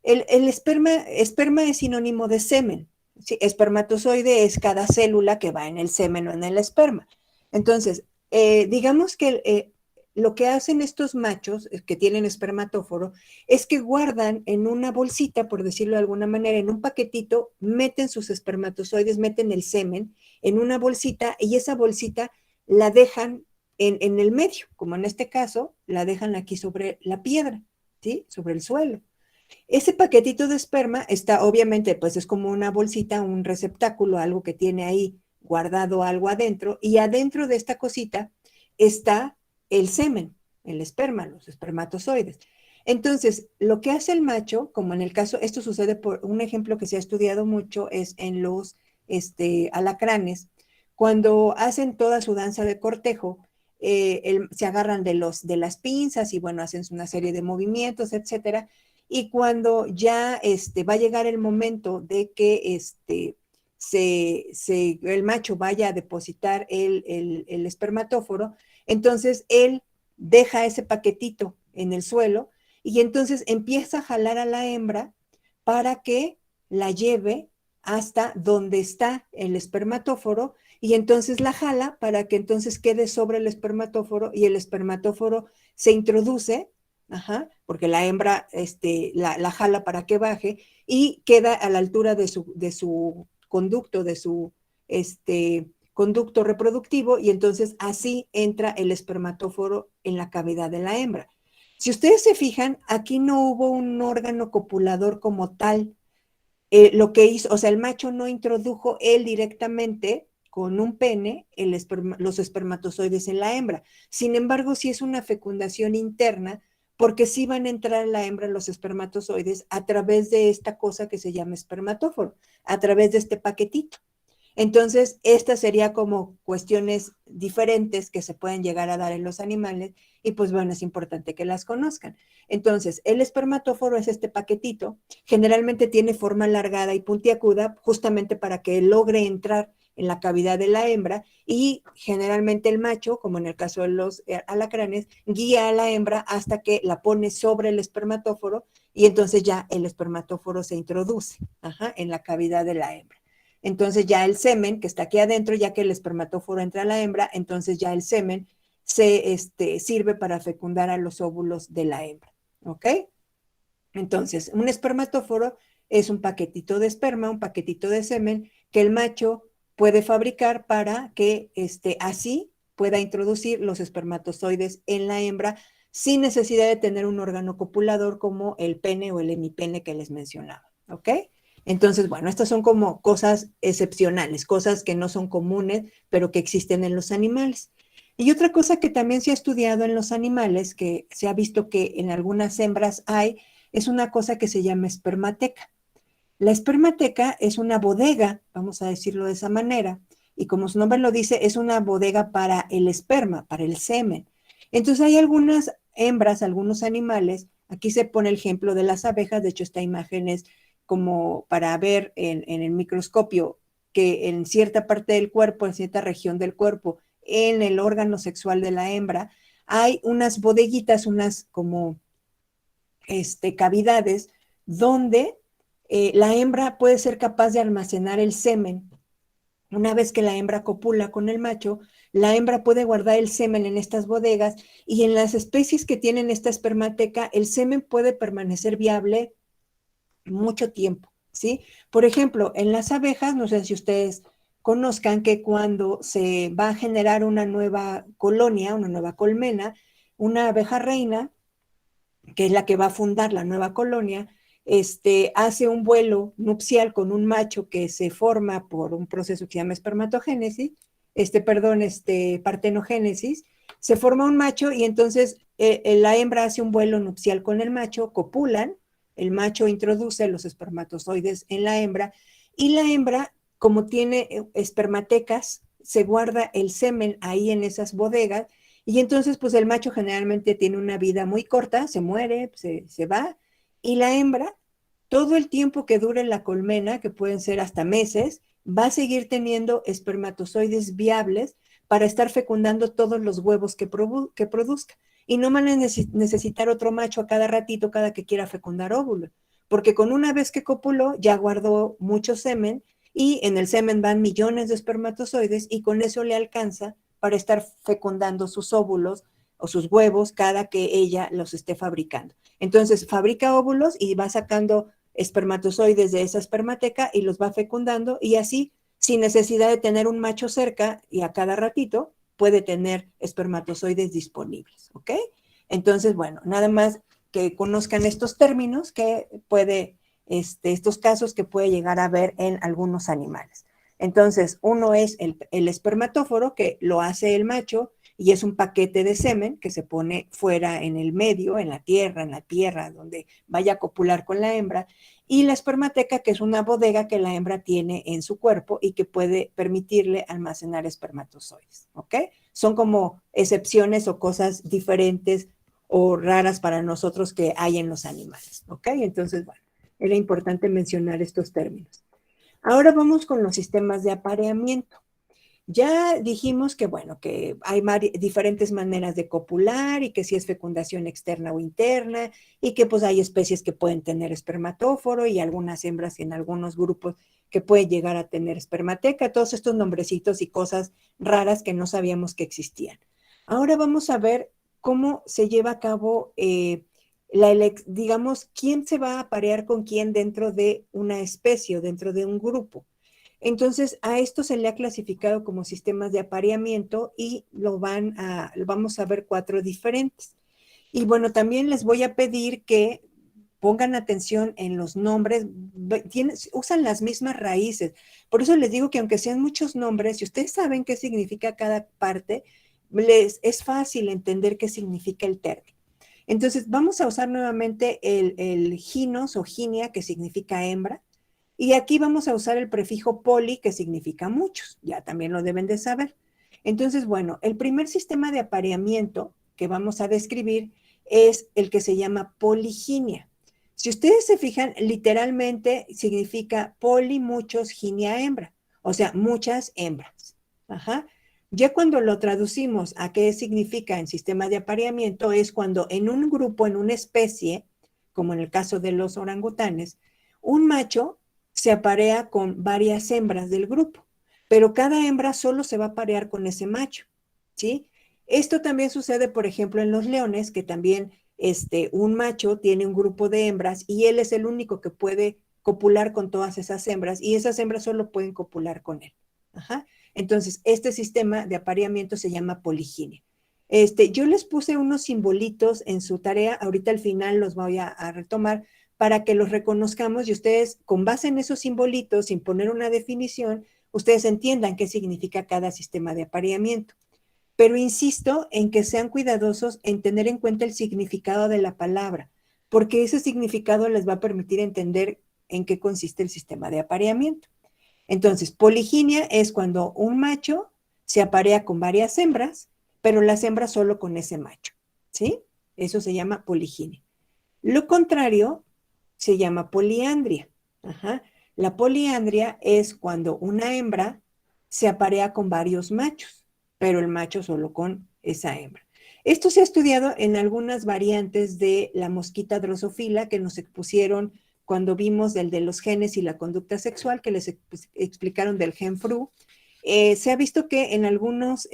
El esperma es sinónimo de semen. ¿Sí? Espermatozoide es cada célula que va en el semen o en el esperma. Entonces, digamos que lo que hacen estos machos que tienen espermatóforo es que guardan en una bolsita, por decirlo de alguna manera, en un paquetito, meten sus espermatozoides, meten el semen en una bolsita y esa bolsita la dejan en el medio, como en este caso, la dejan aquí sobre la piedra, ¿sí? Sobre el suelo. Ese paquetito de esperma está, obviamente, pues es como una bolsita, un receptáculo, algo que tiene ahí guardado algo adentro, y adentro de esta cosita está el semen, el esperma, los espermatozoides. Entonces, lo que hace el macho, como en el caso, esto sucede por un ejemplo que se ha estudiado mucho, es en los alacranes, cuando hacen toda su danza de cortejo, se agarran de las pinzas y bueno, hacen una serie de movimientos, etcétera, y cuando ya va a llegar el momento de que el macho vaya a depositar el espermatóforo, entonces él deja ese paquetito en el suelo y entonces empieza a jalar a la hembra para que la lleve hasta donde está el espermatóforo y entonces la jala para que entonces quede sobre el espermatóforo y el espermatóforo se introduce, porque la hembra la jala para que baje y queda a la altura de su conducto, de su conducto reproductivo y entonces así entra el espermatóforo en la cavidad de la hembra. Si ustedes se fijan, aquí no hubo un órgano copulador como tal. Lo que hizo, o sea, el macho no introdujo él directamente con un pene los espermatozoides en la hembra. Sin embargo, sí es una fecundación interna porque sí van a entrar en la hembra los espermatozoides a través de esta cosa que se llama espermatóforo, a través de este paquetito. Entonces, estas serían como cuestiones diferentes que se pueden llegar a dar en los animales y pues bueno, es importante que las conozcan. Entonces, el espermatóforo es este paquetito, generalmente tiene forma alargada y puntiaguda justamente para que logre entrar en la cavidad de la hembra y generalmente el macho, como en el caso de los alacranes, guía a la hembra hasta que la pone sobre el espermatóforo y entonces ya el espermatóforo se introduce en la cavidad de la hembra. Entonces ya el semen que está aquí adentro, ya que el espermatóforo entra a la hembra, entonces ya el semen se sirve para fecundar a los óvulos de la hembra, ¿ok? Entonces, un espermatóforo es un paquetito de esperma, un paquetito de semen que el macho puede fabricar para que así pueda introducir los espermatozoides en la hembra sin necesidad de tener un órgano copulador como el pene o el hemipene que les mencionaba, ¿ok? Entonces, bueno, estas son como cosas excepcionales, cosas que no son comunes, pero que existen en los animales. Y otra cosa que también se ha estudiado en los animales, que se ha visto que en algunas hembras hay, es una cosa que se llama espermateca. La espermateca es una bodega, vamos a decirlo de esa manera, y como su nombre lo dice, es una bodega para el esperma, para el semen. Entonces hay algunas hembras, algunos animales, aquí se pone el ejemplo de las abejas, de hecho esta imagen es como para ver en el microscopio que en cierta parte del cuerpo, en cierta región del cuerpo, en el órgano sexual de la hembra, hay unas bodeguitas, unas como cavidades donde la hembra puede ser capaz de almacenar el semen. Una vez que la hembra copula con el macho, la hembra puede guardar el semen en estas bodegas y en las especies que tienen esta espermateca, el semen puede permanecer viable mucho tiempo, ¿sí? Por ejemplo, en las abejas, no sé si ustedes conozcan que cuando se va a generar una nueva colonia, una nueva colmena, una abeja reina, que es la que va a fundar la nueva colonia, hace un vuelo nupcial con un macho que se forma por un proceso que se llama espermatogénesis, partenogénesis, se forma un macho y entonces la hembra hace un vuelo nupcial con el macho, copulan, el macho introduce los espermatozoides en la hembra y la hembra, como tiene espermatecas, se guarda el semen ahí en esas bodegas y entonces pues el macho generalmente tiene una vida muy corta, se muere, se va y la hembra, todo el tiempo que dure la colmena, que pueden ser hasta meses, va a seguir teniendo espermatozoides viables para estar fecundando todos los huevos que produzca. Y no van a necesitar otro macho a cada ratito, cada que quiera fecundar óvulos, porque con una vez que copuló ya guardó mucho semen y en el semen van millones de espermatozoides y con eso le alcanza para estar fecundando sus óvulos o sus huevos cada que ella los esté fabricando. Entonces fabrica óvulos y va sacando espermatozoides de esa espermateca y los va fecundando y así, sin necesidad de tener un macho cerca y a cada ratito, puede tener espermatozoides disponibles, ¿ok? Entonces, bueno, nada más que conozcan estos términos que puede, estos casos que puede llegar a ver en algunos animales. Entonces, uno es el espermatóforo, que lo hace el macho, y es un paquete de semen que se pone fuera en el medio, en la tierra, donde vaya a copular con la hembra, y la espermateca, que es una bodega que la hembra tiene en su cuerpo y que puede permitirle almacenar espermatozoides, ¿ok? Son como excepciones o cosas diferentes o raras para nosotros que hay en los animales, ¿ok? Entonces, bueno, era importante mencionar estos términos. Ahora vamos con los sistemas de apareamiento. Ya dijimos que, bueno, que hay diferentes maneras de copular y que si es fecundación externa o interna y que pues hay especies que pueden tener espermatóforo y algunas hembras y en algunos grupos que pueden llegar a tener espermateca, todos estos nombrecitos y cosas raras que no sabíamos que existían. Ahora vamos a ver cómo se lleva a cabo digamos, quién se va a aparear con quién dentro de una especie o dentro de un grupo. Entonces, a esto se le ha clasificado como sistemas de apareamiento y vamos a ver 4 diferentes. Y bueno, también les voy a pedir que pongan atención en los nombres, usan las mismas raíces. Por eso les digo que aunque sean muchos nombres, si ustedes saben qué significa cada parte, es fácil entender qué significa el término. Entonces, vamos a usar nuevamente el ginos o ginia, que significa hembra, y aquí vamos a usar el prefijo poli, que significa muchos, ya también lo deben de saber. Entonces, bueno, el primer sistema de apareamiento que vamos a describir es el que se llama poliginia. Si ustedes se fijan, literalmente significa poli, muchos, ginia, hembra, o sea, muchas hembras. Ajá. Ya cuando lo traducimos a qué significa en sistema de apareamiento es cuando en un grupo, en una especie, como en el caso de los orangutanes, un macho se aparea con varias hembras del grupo, pero cada hembra solo se va a aparear con ese macho, ¿sí? Esto también sucede, por ejemplo, en los leones, que también un macho tiene un grupo de hembras y él es el único que puede copular con todas esas hembras y esas hembras solo pueden copular con él. Ajá. Entonces, este sistema de apareamiento se llama poliginia. Yo les puse unos simbolitos en su tarea, ahorita al final los voy a retomar, para que los reconozcamos y ustedes, con base en esos simbolitos, sin poner una definición, ustedes entiendan qué significa cada sistema de apareamiento. Pero insisto en que sean cuidadosos en tener en cuenta el significado de la palabra, porque ese significado les va a permitir entender en qué consiste el sistema de apareamiento. Entonces, poliginia es cuando un macho se aparea con varias hembras, pero las hembras solo con ese macho, ¿sí? Eso se llama poliginia. Lo contrario se llama poliandria. Ajá. La poliandria es cuando una hembra se aparea con varios machos, pero el macho solo con esa hembra. Esto se ha estudiado en algunas variantes de la mosquita drosofila que nos expusieron cuando vimos del de los genes y la conducta sexual, que les explicaron del gen fru. Se ha visto que en algunas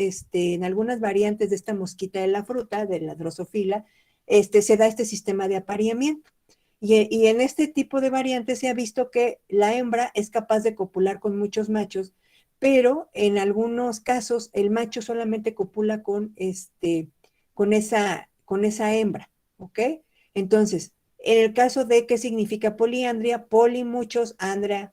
variantes de esta mosquita de la fruta, de la drosofila, se da este sistema de apareamiento. Y en este tipo de variantes se ha visto que la hembra es capaz de copular con muchos machos, pero en algunos casos el macho solamente copula con esa hembra, ¿ok? Entonces, en el caso de qué significa poliandria, poli, muchos, andros,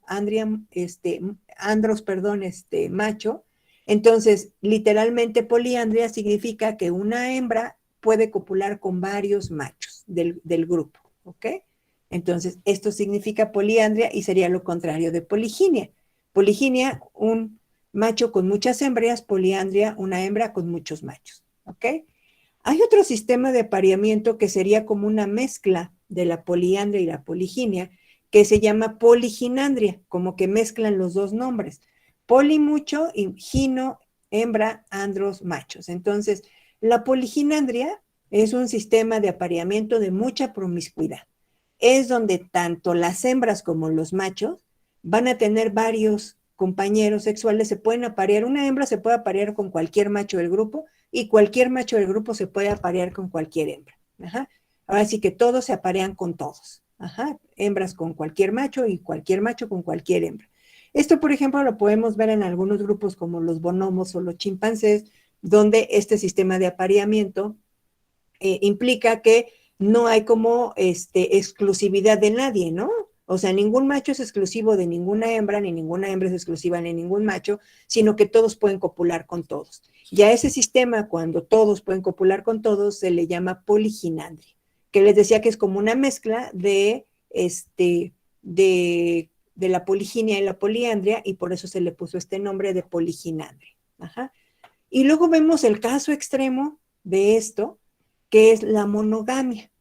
perdón, macho. Entonces, literalmente poliandria significa que una hembra puede copular con varios machos del grupo, ¿ok? Entonces, esto significa poliandria y sería lo contrario de poliginia. Poliginia, un macho con muchas hembras, poliandria, una hembra con muchos machos, ¿ok? Hay otro sistema de apareamiento que sería como una mezcla de la poliandria y la poliginia, que se llama poliginandria, como que mezclan los dos nombres. Poli mucho y gino, hembra, andros, machos. Entonces, la poliginandria es un sistema de apareamiento de mucha promiscuidad. Es donde tanto las hembras como los machos van a tener varios compañeros sexuales, se pueden aparear. Una hembra se puede aparear con cualquier macho del grupo y cualquier macho del grupo se puede aparear con cualquier hembra. Ajá. Ahora sí que todos se aparean con todos. Ajá. Hembras con cualquier macho y cualquier macho con cualquier hembra. Esto, por ejemplo, lo podemos ver en algunos grupos como los bonobos o los chimpancés, donde este sistema de apareamiento implica que no hay como exclusividad de nadie, ¿no? O sea, ningún macho es exclusivo de ninguna hembra, ni ninguna hembra es exclusiva de ningún macho, sino que todos pueden copular con todos. Y a ese sistema, cuando todos pueden copular con todos, se le llama poliginandria, que les decía que es como una mezcla de la poliginia y la poliandria, y por eso se le puso este nombre de poliginandria. Ajá. Y luego vemos el caso extremo de esto, que es la monogamia.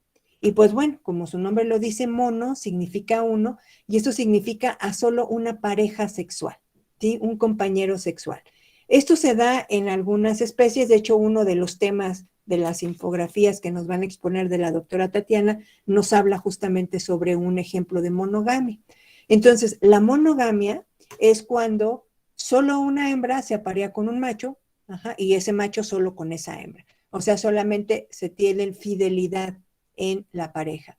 Y pues bueno, como su nombre lo dice, mono significa uno, y esto significa a solo una pareja sexual, ¿sí? Un compañero sexual. Esto se da en algunas especies, de hecho uno de los temas de las infografías que nos van a exponer de la doctora Tatiana nos habla justamente sobre un ejemplo de monogamia. Entonces, la monogamia es cuando solo una hembra se aparea con un macho, ajá, y ese macho solo con esa hembra. O sea, solamente se tiene fidelidad en la pareja.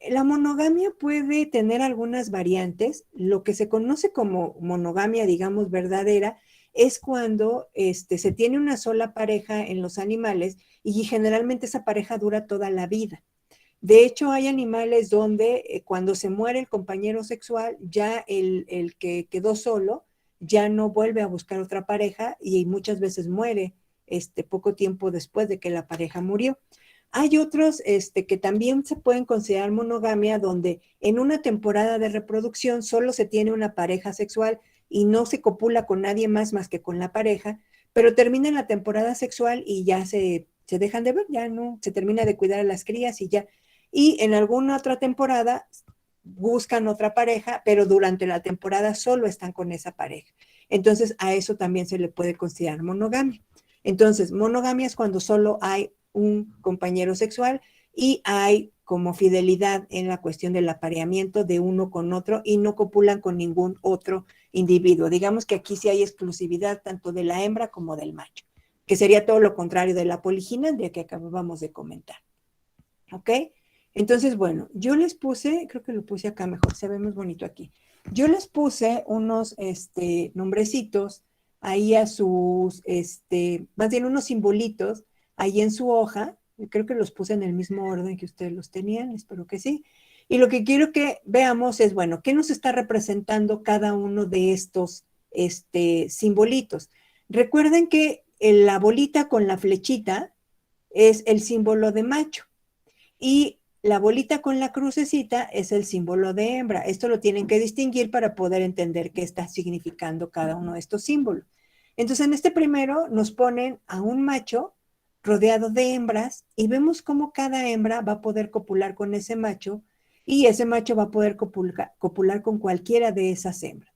La monogamia puede tener algunas variantes. Lo que se conoce como monogamia, digamos, verdadera, es cuando se tiene una sola pareja en los animales y generalmente esa pareja dura toda la vida. De hecho, hay animales donde cuando se muere el compañero sexual, ya el que quedó solo ya no vuelve a buscar otra pareja y muchas veces muere poco tiempo después de que la pareja murió. Hay otros que también se pueden considerar monogamia, donde en una temporada de reproducción solo se tiene una pareja sexual y no se copula con nadie más que con la pareja, pero termina la temporada sexual y ya se dejan de ver, ya no, se termina de cuidar a las crías y ya. Y en alguna otra temporada buscan otra pareja, pero durante la temporada solo están con esa pareja. Entonces, a eso también se le puede considerar monogamia. Entonces, monogamia es cuando solo hay un compañero sexual y hay como fidelidad en la cuestión del apareamiento de uno con otro y no copulan con ningún otro individuo. Digamos que aquí sí hay exclusividad tanto de la hembra como del macho, que sería todo lo contrario de la poliginia que acabamos de comentar. ¿Ok? Entonces, bueno, yo les puse, creo que lo puse acá mejor, se ve más bonito aquí. Yo les puse unos nombrecitos ahí a sus, más bien unos simbolitos ahí en su hoja. Creo que los puse en el mismo orden que ustedes los tenían, espero que sí. Y lo que quiero que veamos es, bueno, ¿qué nos está representando cada uno de estos simbolitos? Recuerden que la bolita con la flechita es el símbolo de macho. Y la bolita con la crucecita es el símbolo de hembra. Esto lo tienen que distinguir para poder entender qué está significando cada uno de estos símbolos. Entonces, en este primero nos ponen a un macho rodeado de hembras y vemos cómo cada hembra va a poder copular con ese macho y ese macho va a poder copular con cualquiera de esas hembras.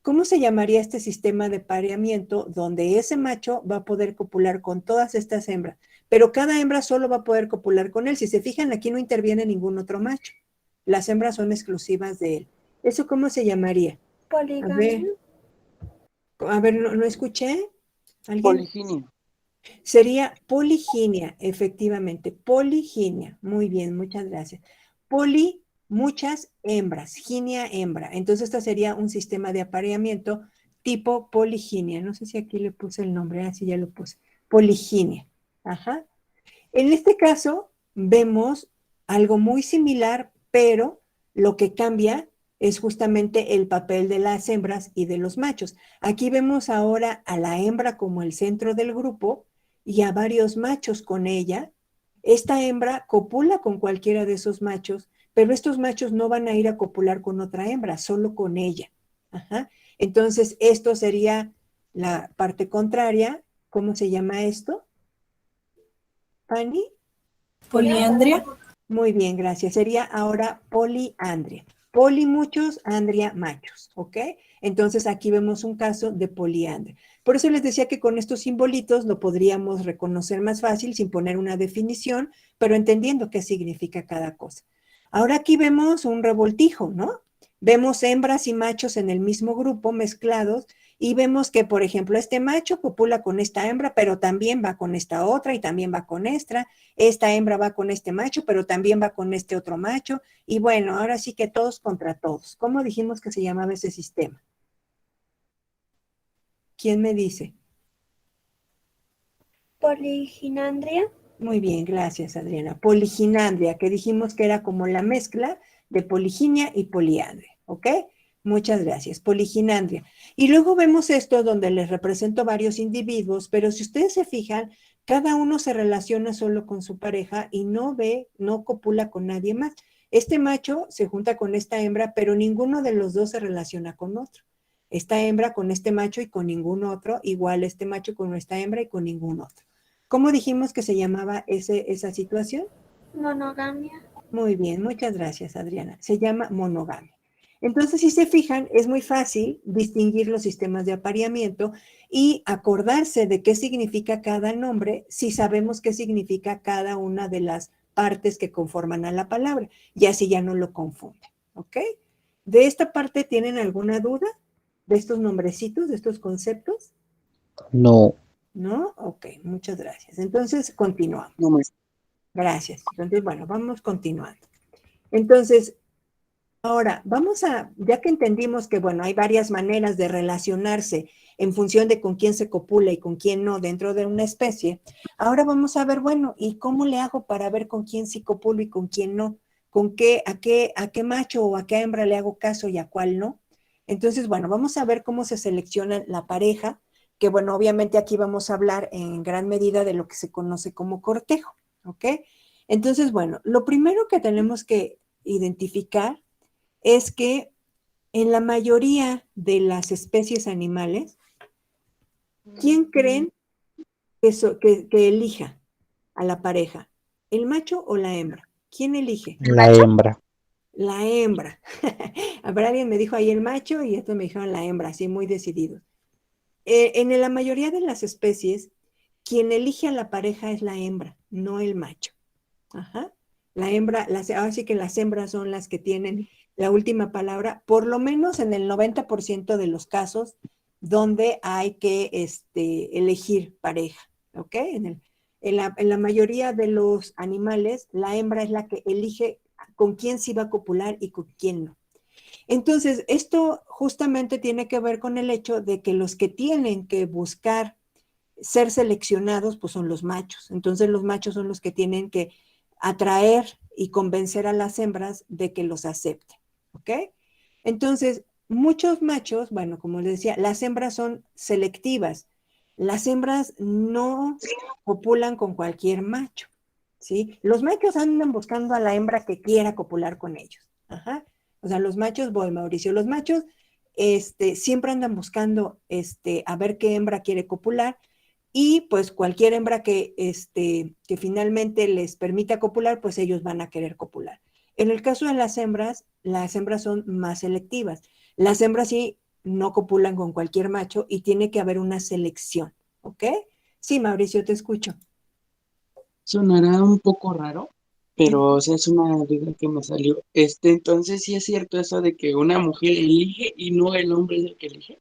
¿Cómo se llamaría este sistema de pareamiento donde ese macho va a poder copular con todas estas hembras? Pero cada hembra solo va a poder copular con él. Si se fijan, aquí no interviene ningún otro macho. Las hembras son exclusivas de él. ¿Eso cómo se llamaría? Poligamia. A ver, no escuché. ¿Alguien? Poliginia. Sería poliginia, efectivamente. Poliginia. Muy bien, muchas gracias. Poli, muchas hembras. Ginia, hembra. Entonces, esta sería un sistema de apareamiento tipo poliginia. No sé si aquí le puse el nombre. Así ya lo puse. Poliginia. Ajá. En este caso, vemos algo muy similar, pero lo que cambia es justamente el papel de las hembras y de los machos. Aquí vemos ahora a la hembra como el centro del grupo y a varios machos con ella. Esta hembra copula con cualquiera de esos machos, pero estos machos no van a ir a copular con otra hembra, solo con ella. Ajá. Entonces, esto sería la parte contraria. ¿Cómo se llama esto? Fanny. Poliandria. Muy bien, gracias. Sería ahora poliandria. Poli muchos, andria machos, ¿ok? Entonces aquí vemos un caso de poliandria. Por eso les decía que con estos simbolitos lo podríamos reconocer más fácil sin poner una definición, pero entendiendo qué significa cada cosa. Ahora aquí vemos un revoltijo, ¿no? Vemos hembras y machos en el mismo grupo mezclados y vemos que, por ejemplo, este macho copula con esta hembra, pero también va con esta otra y también va con esta hembra va con este macho, pero también va con este otro macho, y bueno, ahora sí que todos contra todos. ¿Cómo dijimos que se llamaba ese sistema? ¿Quién me dice? Poliginandria. Muy bien, gracias, Adriana. Poliginandria, que dijimos que era como la mezcla de poliginia y poliandria, ¿ok? Muchas gracias, poliginandria. Y luego vemos esto donde les represento varios individuos, pero si ustedes se fijan, cada uno se relaciona solo con su pareja y no copula con nadie más. Este macho se junta con esta hembra, pero ninguno de los dos se relaciona con otro. Esta hembra con este macho y con ningún otro, igual este macho con esta hembra y con ningún otro. ¿Cómo dijimos que se llamaba esa situación? Monogamia. Muy bien, muchas gracias, Adriana. Se llama monogamia. Entonces, si se fijan, es muy fácil distinguir los sistemas de apareamiento y acordarse de qué significa cada nombre si sabemos qué significa cada una de las partes que conforman a la palabra, y así ya no lo confunden, ¿ok? ¿De esta parte tienen alguna duda de estos nombrecitos, de estos conceptos? No. ¿No? Ok, muchas gracias. Entonces, continuamos. No me... Gracias. Entonces, bueno, vamos continuando. Entonces, ahora, ya que entendimos que, bueno, hay varias maneras de relacionarse en función de con quién se copula y con quién no dentro de una especie, ahora vamos a ver, bueno, ¿y cómo le hago para ver con quién sí copulo y con quién no? A qué macho o a qué hembra le hago caso y a cuál no? Entonces, bueno, vamos a ver cómo se selecciona la pareja, que, bueno, obviamente aquí vamos a hablar en gran medida de lo que se conoce como cortejo, ¿ok? Entonces, bueno, lo primero que tenemos que identificar es que en la mayoría de las especies animales, ¿quién creen que elija a la pareja? ¿El macho o la hembra? ¿Quién elige? La hembra. La hembra. A ver, alguien me dijo ahí el macho y esto me dijeron la hembra, así muy decidido. En la mayoría de las especies, quien elige a la pareja es la hembra, no el macho. Ajá. La hembra, ahora sí que las hembras son las que tienen la última palabra, por lo menos en el 90% de los casos donde hay que elegir pareja, ¿ok? En la mayoría de los animales, la hembra es la que elige con quién se va a copular y con quién no. Entonces, esto justamente tiene que ver con el hecho de que los que tienen que buscar ser seleccionados, pues son los machos. Entonces, los machos son los que tienen que atraer y convencer a las hembras de que los acepten, ¿ok? Entonces, muchos machos, bueno, como les decía, las hembras son selectivas. Las hembras no copulan con cualquier macho, ¿sí? Los machos andan buscando a la hembra que quiera copular con ellos. Ajá. O sea, los machos, voy, Mauricio, los machos siempre andan buscando a ver qué hembra quiere copular y pues cualquier hembra que finalmente les permita copular, pues ellos van a querer copular. En el caso de las hembras son más selectivas. Las hembras sí no copulan con cualquier macho y tiene que haber una selección, ¿ok? Sí, Mauricio, te escucho. Sonará un poco raro, pero o sea, es una duda que me salió. Entonces sí es cierto eso de que una mujer elige y no el hombre es el que elige.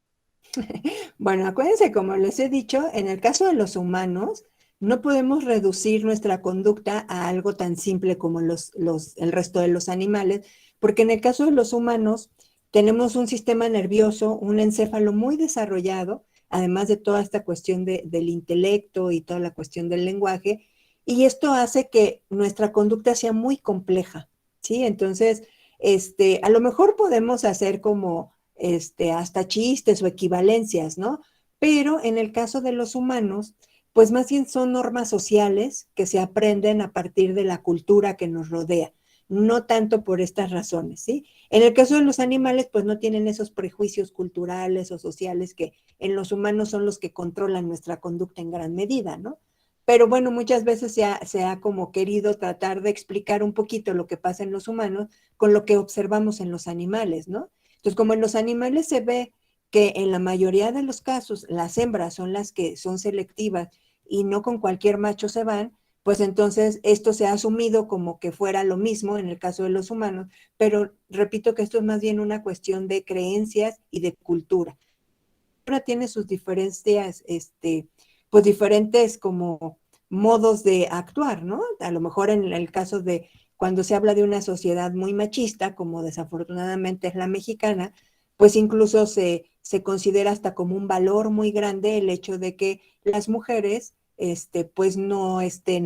Bueno, acuérdense, como les he dicho, en el caso de los humanos, no podemos reducir nuestra conducta a algo tan simple como el resto de los animales, porque en el caso de los humanos tenemos un sistema nervioso, un encéfalo muy desarrollado, además de toda esta cuestión del intelecto y toda la cuestión del lenguaje, y esto hace que nuestra conducta sea muy compleja, ¿sí? Entonces, a lo mejor podemos hacer como hasta chistes o equivalencias, ¿no? Pero en el caso de los humanos, pues más bien son normas sociales que se aprenden a partir de la cultura que nos rodea, no tanto por estas razones, ¿sí? En el caso de los animales, pues no tienen esos prejuicios culturales o sociales que en los humanos son los que controlan nuestra conducta en gran medida, ¿no? Pero bueno, muchas veces se ha como querido tratar de explicar un poquito lo que pasa en los humanos con lo que observamos en los animales, ¿no? Entonces, como en los animales se ve que en la mayoría de los casos las hembras son las que son selectivas y no con cualquier macho se van, pues entonces esto se ha asumido como que fuera lo mismo en el caso de los humanos, pero repito que esto es más bien una cuestión de creencias y de cultura. Ahora tiene sus diferencias, pues diferentes como modos de actuar, ¿no? A lo mejor en el caso de cuando se habla de una sociedad muy machista, como desafortunadamente es la mexicana, pues incluso se considera hasta como un valor muy grande el hecho de que las mujeres, pues no estén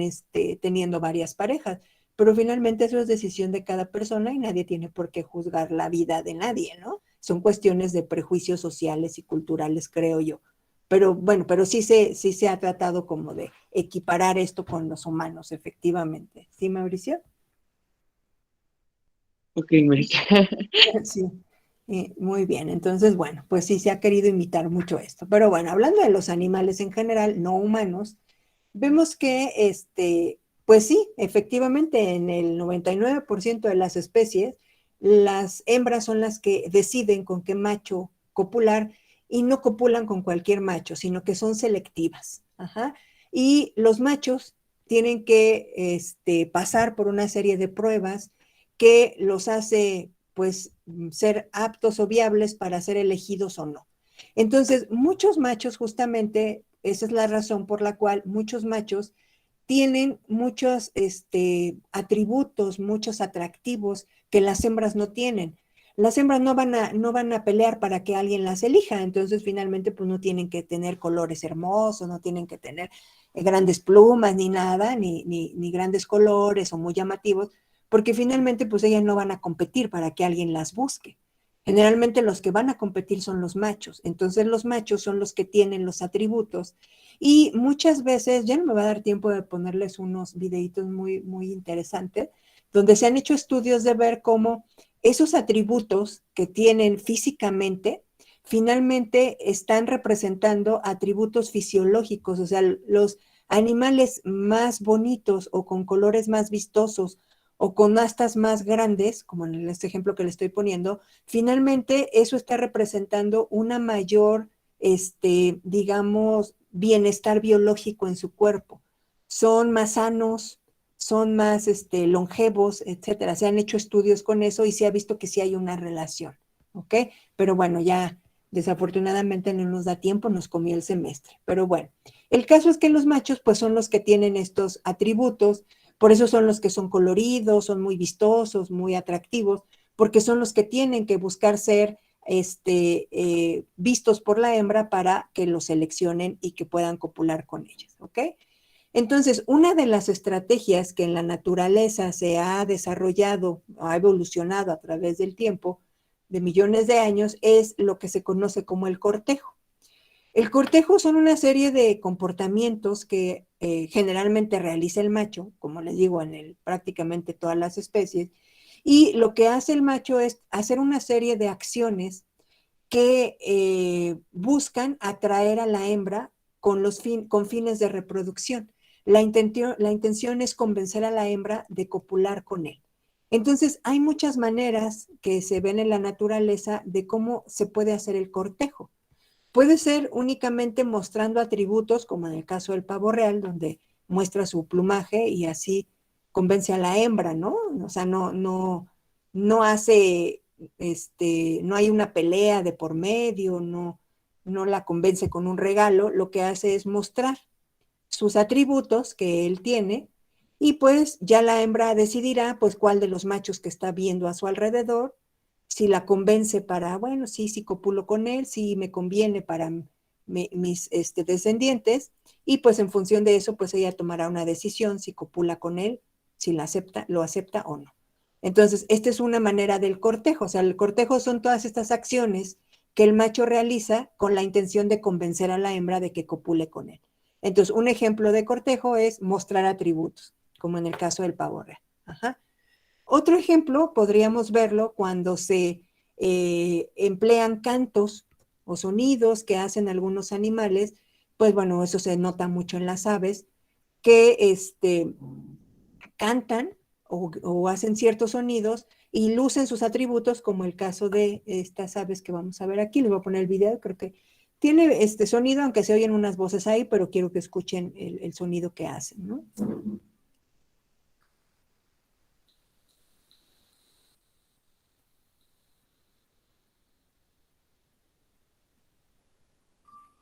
teniendo varias parejas. Pero finalmente eso es decisión de cada persona y nadie tiene por qué juzgar la vida de nadie, ¿no? Son cuestiones de prejuicios sociales y culturales, creo yo. Pero bueno, pero sí se ha tratado como de equiparar esto con los humanos, efectivamente. ¿Sí, Mauricio? Ok, América. Sí, muy bien. Entonces, bueno, pues sí se ha querido imitar mucho esto. Pero bueno, hablando de los animales en general, no humanos, vemos que Pues sí, efectivamente, en el 99% de las especies, las hembras son las que deciden con qué macho copular y no copulan con cualquier macho, sino que son selectivas. Ajá. Y los machos tienen que pasar por una serie de pruebas que los hace pues ser aptos o viables para ser elegidos o no. Entonces, muchos machos, justamente, esa es la razón por la cual muchos machos tienen muchos atributos, muchos atractivos que las hembras no tienen. Las hembras no van a pelear para que alguien las elija, entonces finalmente pues no tienen que tener colores hermosos, no tienen que tener grandes plumas ni nada, ni grandes colores o muy llamativos, porque finalmente pues ellas no van a competir para que alguien las busque. Generalmente los que van a competir son los machos, entonces los machos son los que tienen los atributos y muchas veces, ya no me va a dar tiempo de ponerles unos videitos muy, muy interesantes, donde se han hecho estudios de ver cómo esos atributos que tienen físicamente, finalmente están representando atributos fisiológicos, o sea, los animales más bonitos o con colores más vistosos o con astas más grandes, como en este ejemplo que le estoy poniendo, finalmente eso está representando una mayor, digamos, bienestar biológico en su cuerpo. Son más sanos, son más longevos, etcétera. Se han hecho estudios con eso y se ha visto que sí hay una relación, ¿ok? Pero bueno, ya desafortunadamente no nos da tiempo, nos comió el semestre. Pero bueno, el caso es que los machos pues son los que tienen estos atributos, por eso son los que son coloridos, son muy vistosos, muy atractivos, porque son los que tienen que buscar ser vistos por la hembra para que los seleccionen y que puedan copular con ellas, ¿ok? Entonces, una de las estrategias que en la naturaleza se ha desarrollado, ha evolucionado a través del tiempo, de millones de años, es lo que se conoce como el cortejo. El cortejo son una serie de comportamientos que generalmente realiza el macho, como les digo, prácticamente todas las especies, y lo que hace el macho es hacer una serie de acciones que buscan atraer a la hembra con fines de reproducción. La intención es convencer a la hembra de copular con él. Entonces, hay muchas maneras que se ven en la naturaleza de cómo se puede hacer el cortejo. Puede ser únicamente mostrando atributos, como en el caso del pavo real, donde muestra su plumaje y así convence a la hembra, ¿no? O sea, no hace, no hay una pelea de por medio, no la convence con un regalo, lo que hace es mostrar sus atributos que él tiene y pues ya la hembra decidirá pues cuál de los machos que está viendo a su alrededor, si la convence para, bueno, sí copulo con él, sí me conviene para mis descendientes y pues en función de eso pues ella tomará una decisión si copula con él, si lo acepta o no. Entonces, esta es una manera del cortejo, o sea, el cortejo son todas estas acciones que el macho realiza con la intención de convencer a la hembra de que copule con él. Entonces, un ejemplo de cortejo es mostrar atributos, como en el caso del pavo real. Ajá. Otro ejemplo podríamos verlo cuando se emplean cantos o sonidos que hacen algunos animales, pues bueno, eso se nota mucho en las aves, que cantan o hacen ciertos sonidos y lucen sus atributos, como el caso de estas aves que vamos a ver aquí. Les voy a poner el video, creo que tiene este sonido, aunque se oyen unas voces ahí, pero quiero que escuchen el sonido que hacen, ¿no?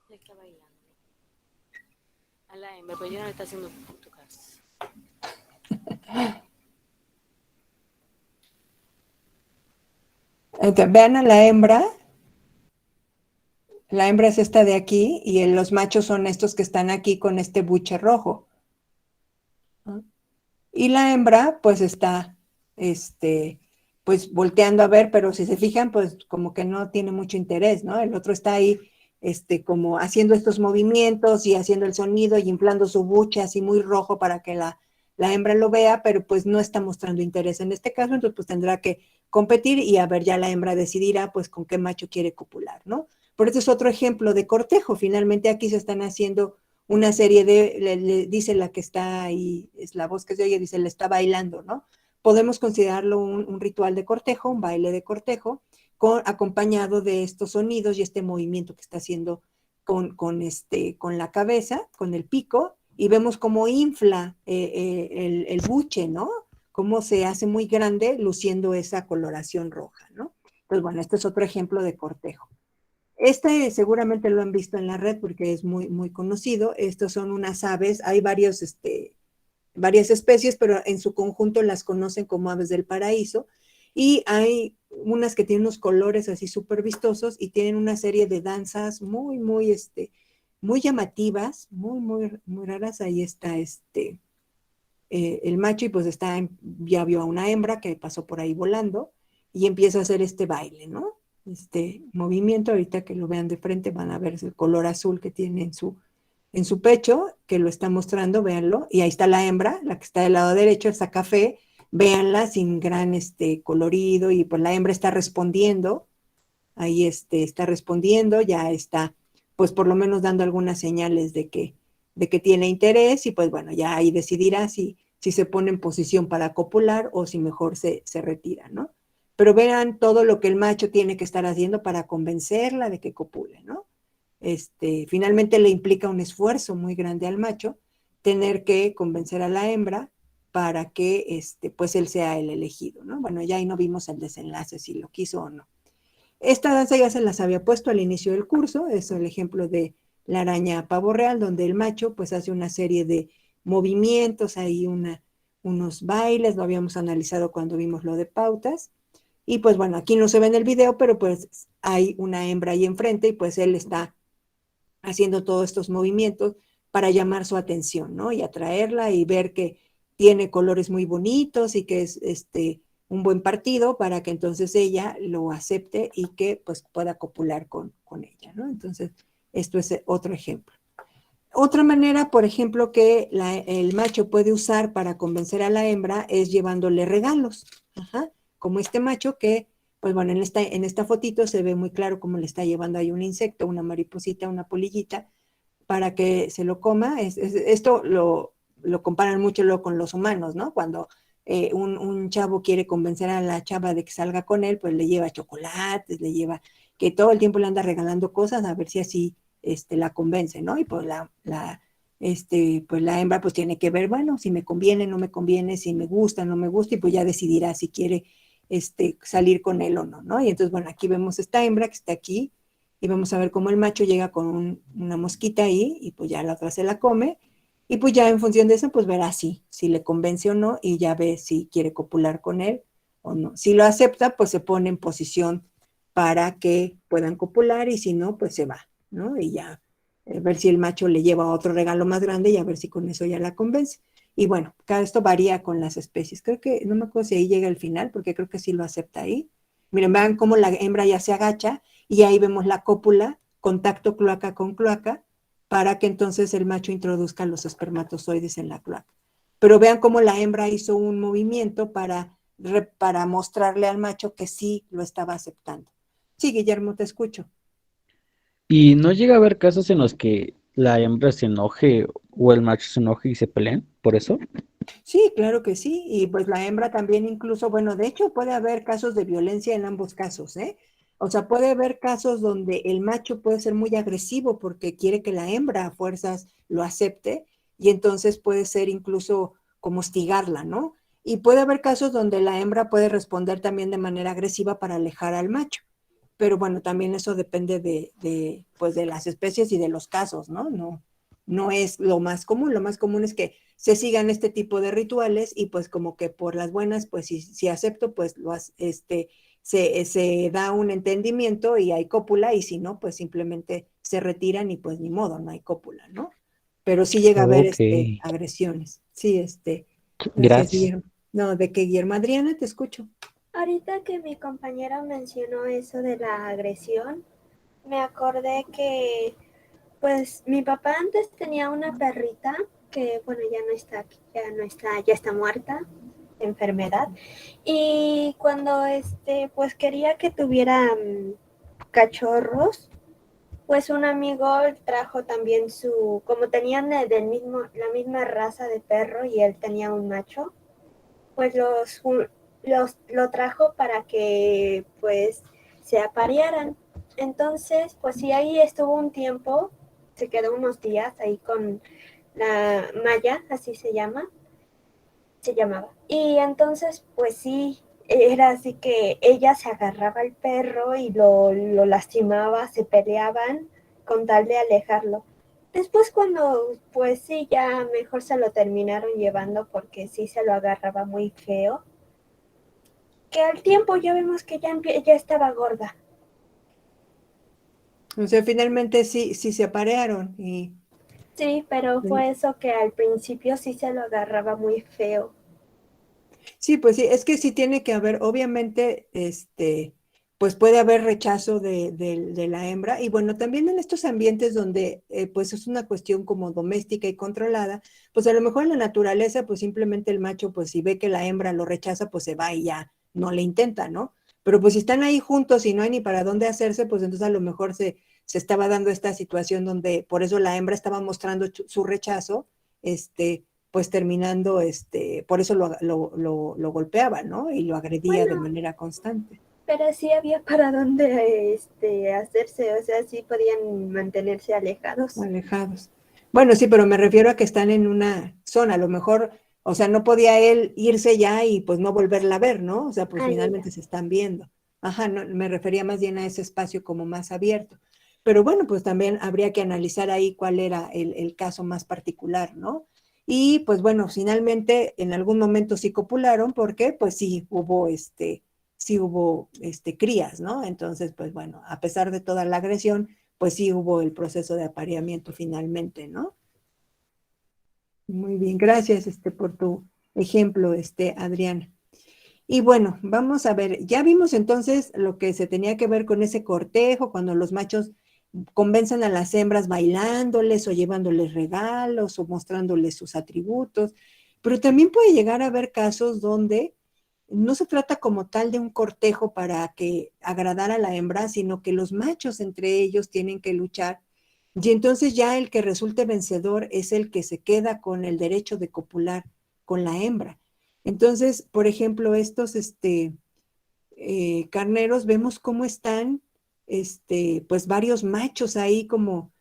Está bailando. A la hembra, pero ella no le está haciendo puto caso. Entonces, vean a la hembra. La hembra es esta de aquí y los machos son estos que están aquí con este buche rojo. Y la hembra pues está, pues volteando a ver, pero si se fijan, pues como que no tiene mucho interés, ¿no? El otro está ahí, como haciendo estos movimientos y haciendo el sonido y inflando su buche así muy rojo para que la hembra lo vea, pero pues no está mostrando interés en este caso, entonces pues tendrá que competir y a ver, ya la hembra decidirá pues con qué macho quiere copular, ¿no? Por eso es otro ejemplo de cortejo. Finalmente aquí se están haciendo una serie de, le dice la que está ahí, es la voz que se oye, dice, le está bailando, ¿no? Podemos considerarlo un ritual de cortejo, un baile de cortejo, acompañado de estos sonidos y este movimiento que está haciendo con la cabeza, con el pico, y vemos cómo infla el buche, ¿no? Cómo se hace muy grande luciendo esa coloración roja, ¿no? Entonces, bueno, este es otro ejemplo de cortejo. Este seguramente lo han visto en la red porque es muy, muy conocido. Estos son unas aves, hay varias especies, pero en su conjunto las conocen como aves del paraíso. Y hay unas que tienen unos colores así súper vistosos y tienen una serie de danzas muy, muy, muy llamativas, muy, muy, muy raras. Ahí está el macho y pues ya vio a una hembra que pasó por ahí volando y empieza a hacer este baile, ¿no? Este movimiento, ahorita que lo vean de frente van a ver el color azul que tiene en su pecho, que lo está mostrando, véanlo, y ahí está la hembra, la que está del lado derecho, esa café, véanla sin gran colorido, y pues la hembra está respondiendo, ahí está respondiendo, ya está, pues por lo menos dando algunas señales de que tiene interés, y pues bueno, ya ahí decidirá si se pone en posición para copular o si mejor se retira, ¿no? Pero vean todo lo que el macho tiene que estar haciendo para convencerla de que copule, ¿no? Finalmente le implica un esfuerzo muy grande al macho tener que convencer a la hembra para que pues él sea el elegido, ¿no? Bueno, ya ahí no vimos el desenlace, si lo quiso o no. Esta danza ya se las había puesto al inicio del curso, es el ejemplo de la araña pavo real, donde el macho pues hace una serie de movimientos, ahí unos bailes, lo habíamos analizado cuando vimos lo de pautas, y pues bueno, aquí no se ve en el video, pero pues hay una hembra ahí enfrente y pues él está haciendo todos estos movimientos para llamar su atención, ¿no? Y atraerla y ver que tiene colores muy bonitos y que es un buen partido para que entonces ella lo acepte y que pues pueda copular con ella, ¿no? Entonces, esto es otro ejemplo. Otra manera, por ejemplo, que el macho puede usar para convencer a la hembra es llevándole regalos, ajá, como este macho que, pues bueno, en esta fotito se ve muy claro cómo le está llevando ahí un insecto, una mariposita, una polillita, para que se lo coma. Esto lo comparan mucho luego con los humanos, ¿no? Cuando un chavo quiere convencer a la chava de que salga con él, pues le lleva chocolates, le lleva, que todo el tiempo le anda regalando cosas a ver si así la convence, ¿no? Y pues pues la hembra pues tiene que ver, bueno, si me conviene, no me conviene, si me gusta, no me gusta, y pues ya decidirá si quiere salir con él o no, ¿no? Y entonces, bueno, aquí vemos esta hembra que está aquí, y vamos a ver cómo el macho llega con una mosquita ahí, y pues ya la otra se la come, y pues ya en función de eso, pues verá si le convence o no, y ya ve si quiere copular con él o no. Si lo acepta, pues se pone en posición para que puedan copular, y si no, pues se va, ¿no? Y ya ver si el macho le lleva otro regalo más grande y a ver si con eso ya la convence. Y bueno, cada esto varía con las especies. Creo que, no me acuerdo si ahí llega el final, porque creo que sí lo acepta ahí. Miren, vean cómo la hembra ya se agacha y ahí vemos la cópula, contacto cloaca con cloaca, para que entonces el macho introduzca los espermatozoides en la cloaca. Pero vean cómo la hembra hizo un movimiento para mostrarle al macho que sí lo estaba aceptando. Sí, Guillermo, te escucho. ¿Y no llega a haber casos en los que la hembra se enoje o el macho se enoje y se peleen por eso? Sí, claro que sí. Y pues la hembra también incluso, bueno, de hecho puede haber casos de violencia en ambos casos, ¿eh? O sea, puede haber casos donde el macho puede ser muy agresivo porque quiere que la hembra a fuerzas lo acepte, y entonces puede ser incluso como hostigarla, ¿no? Y puede haber casos donde la hembra puede responder también de manera agresiva para alejar al macho. Pero bueno, también eso depende pues de las especies y de los casos, ¿no? No es lo más común es que se sigan este tipo de rituales, y pues como que por las buenas, pues si acepto, pues se da un entendimiento y hay cópula, y si no, pues simplemente se retiran y pues ni modo, no hay cópula, ¿no? Pero sí llega a haber Ok, agresiones. Sí, gracias, gracias. Guillermo. No, ¿de qué, Guillermo? Adriana, te escucho. Ahorita que mi compañera mencionó eso de la agresión, me acordé que pues mi papá antes tenía una perrita que bueno ya no está aquí, ya está muerta, enfermedad. Y cuando pues quería que tuviera cachorros, pues un amigo trajo también como tenían la misma raza de perro y él tenía un macho, pues lo trajo para que pues se aparearan. Entonces, pues sí, ahí estuvo un tiempo, se quedó unos días ahí con la Maya, así se llamaba. Y entonces, pues sí, era así que ella se agarraba al perro y lo lastimaba, se peleaban con tal de alejarlo. Después cuando, pues sí, ya mejor se lo terminaron llevando porque sí se lo agarraba muy feo, que al tiempo ya vemos que ya estaba gorda. O sea, finalmente sí se aparearon y Sí, pero fue eso que al principio sí se lo agarraba muy feo. sí, pues sí, es que sí tiene que haber, obviamente, pues puede haber rechazo de la hembra y bueno, también en estos ambientes donde pues es una cuestión como doméstica y controlada, pues a lo mejor en la naturaleza, pues simplemente el macho, pues si ve que la hembra lo rechaza, pues se va y ya no le intenta, ¿no? Pero pues si están ahí juntos y no hay ni para dónde hacerse, pues entonces a lo mejor se estaba dando esta situación donde por eso la hembra estaba mostrando su rechazo, pues terminando, por eso lo golpeaba, ¿no? Y lo agredía de Bueno, manera constante. pero sí había para dónde hacerse, o sea, sí podían mantenerse alejados. Alejados. Bueno, sí, pero me refiero a que están en una zona, a lo mejor, o sea, no podía él irse ya y pues no volverla a ver, ¿no? O sea, pues Ah, ya. finalmente se están viendo. Ajá, no, me refería más bien a ese espacio como más abierto. Pero bueno, pues también habría que analizar ahí cuál era el caso más particular, ¿no? Y pues bueno, finalmente en algún momento sí copularon porque pues sí hubo crías, ¿no? Entonces, pues bueno, a pesar de toda la agresión, pues sí hubo el proceso de apareamiento finalmente, ¿no? Muy bien, gracias por tu ejemplo, Adriana. Y bueno, vamos a ver, ya vimos entonces lo que se tenía que ver con ese cortejo, cuando los machos convencen a las hembras bailándoles o llevándoles regalos o mostrándoles sus atributos, pero también puede llegar a haber casos donde no se trata como tal de un cortejo para que agradar a la hembra, sino que los machos entre ellos tienen que luchar y entonces ya el que resulte vencedor es el que se queda con el derecho de copular con la hembra. Entonces, por ejemplo, estos carneros, vemos cómo están, pues varios machos ahí como